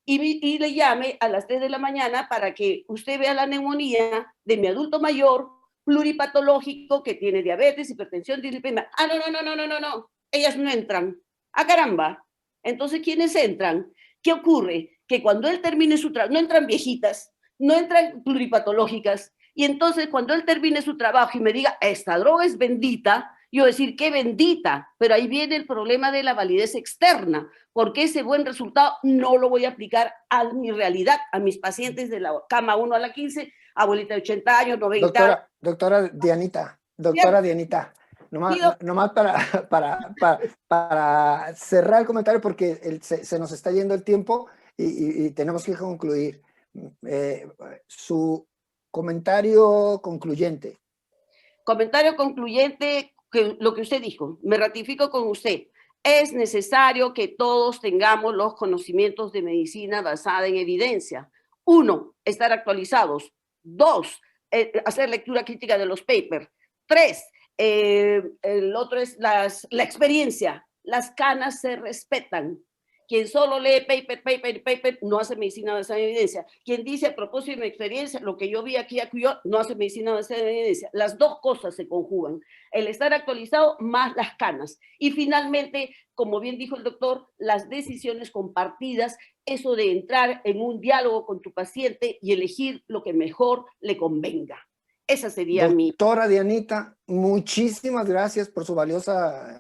Y le llame a las 3 de la mañana para que usted vea la neumonía de mi adulto mayor pluripatológico que tiene diabetes, hipertensión, dislipidemia. Ah, no, ellas no entran. Ah, caramba. Entonces, ¿quiénes entran? ¿Qué ocurre? Que cuando él termine su trabajo, no entran viejitas, no entran pluripatológicas, y entonces cuando él termine su trabajo y me diga, esta droga es bendita, yo decir, qué bendita, pero ahí viene el problema de la validez externa, porque ese buen resultado no lo voy a aplicar a mi realidad, a mis pacientes de la cama 1 a la 15, abuelita de 80 años, 90 Doctora Dianita, nomás para cerrar el comentario, porque se nos está yendo el tiempo y tenemos que concluir. Su comentario concluyente. Comentario concluyente, que lo que usted dijo, me ratifico con usted. Es necesario que todos tengamos los conocimientos de medicina basada en evidencia. 1, estar actualizados. 2, hacer lectura crítica de los papers. 3, el otro es la experiencia. Las canas se respetan. Quien solo lee paper, no hace medicina basada en evidencia. Quien dice a propósito de mi experiencia, lo que yo vi aquí, no hace medicina basada en evidencia. Las dos cosas se conjugan. El estar actualizado más las canas. Y finalmente, como bien dijo el doctor, las decisiones compartidas, eso de entrar en un diálogo con tu paciente y elegir lo que mejor le convenga. Esa sería Doctora Dianita, muchísimas gracias por su valiosa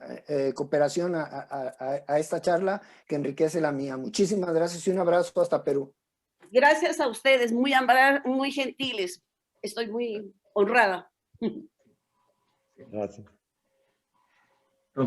cooperación a esta charla que enriquece la mía. Muchísimas gracias y un abrazo hasta Perú. Gracias a ustedes, muy gentiles. Estoy muy honrada. Gracias.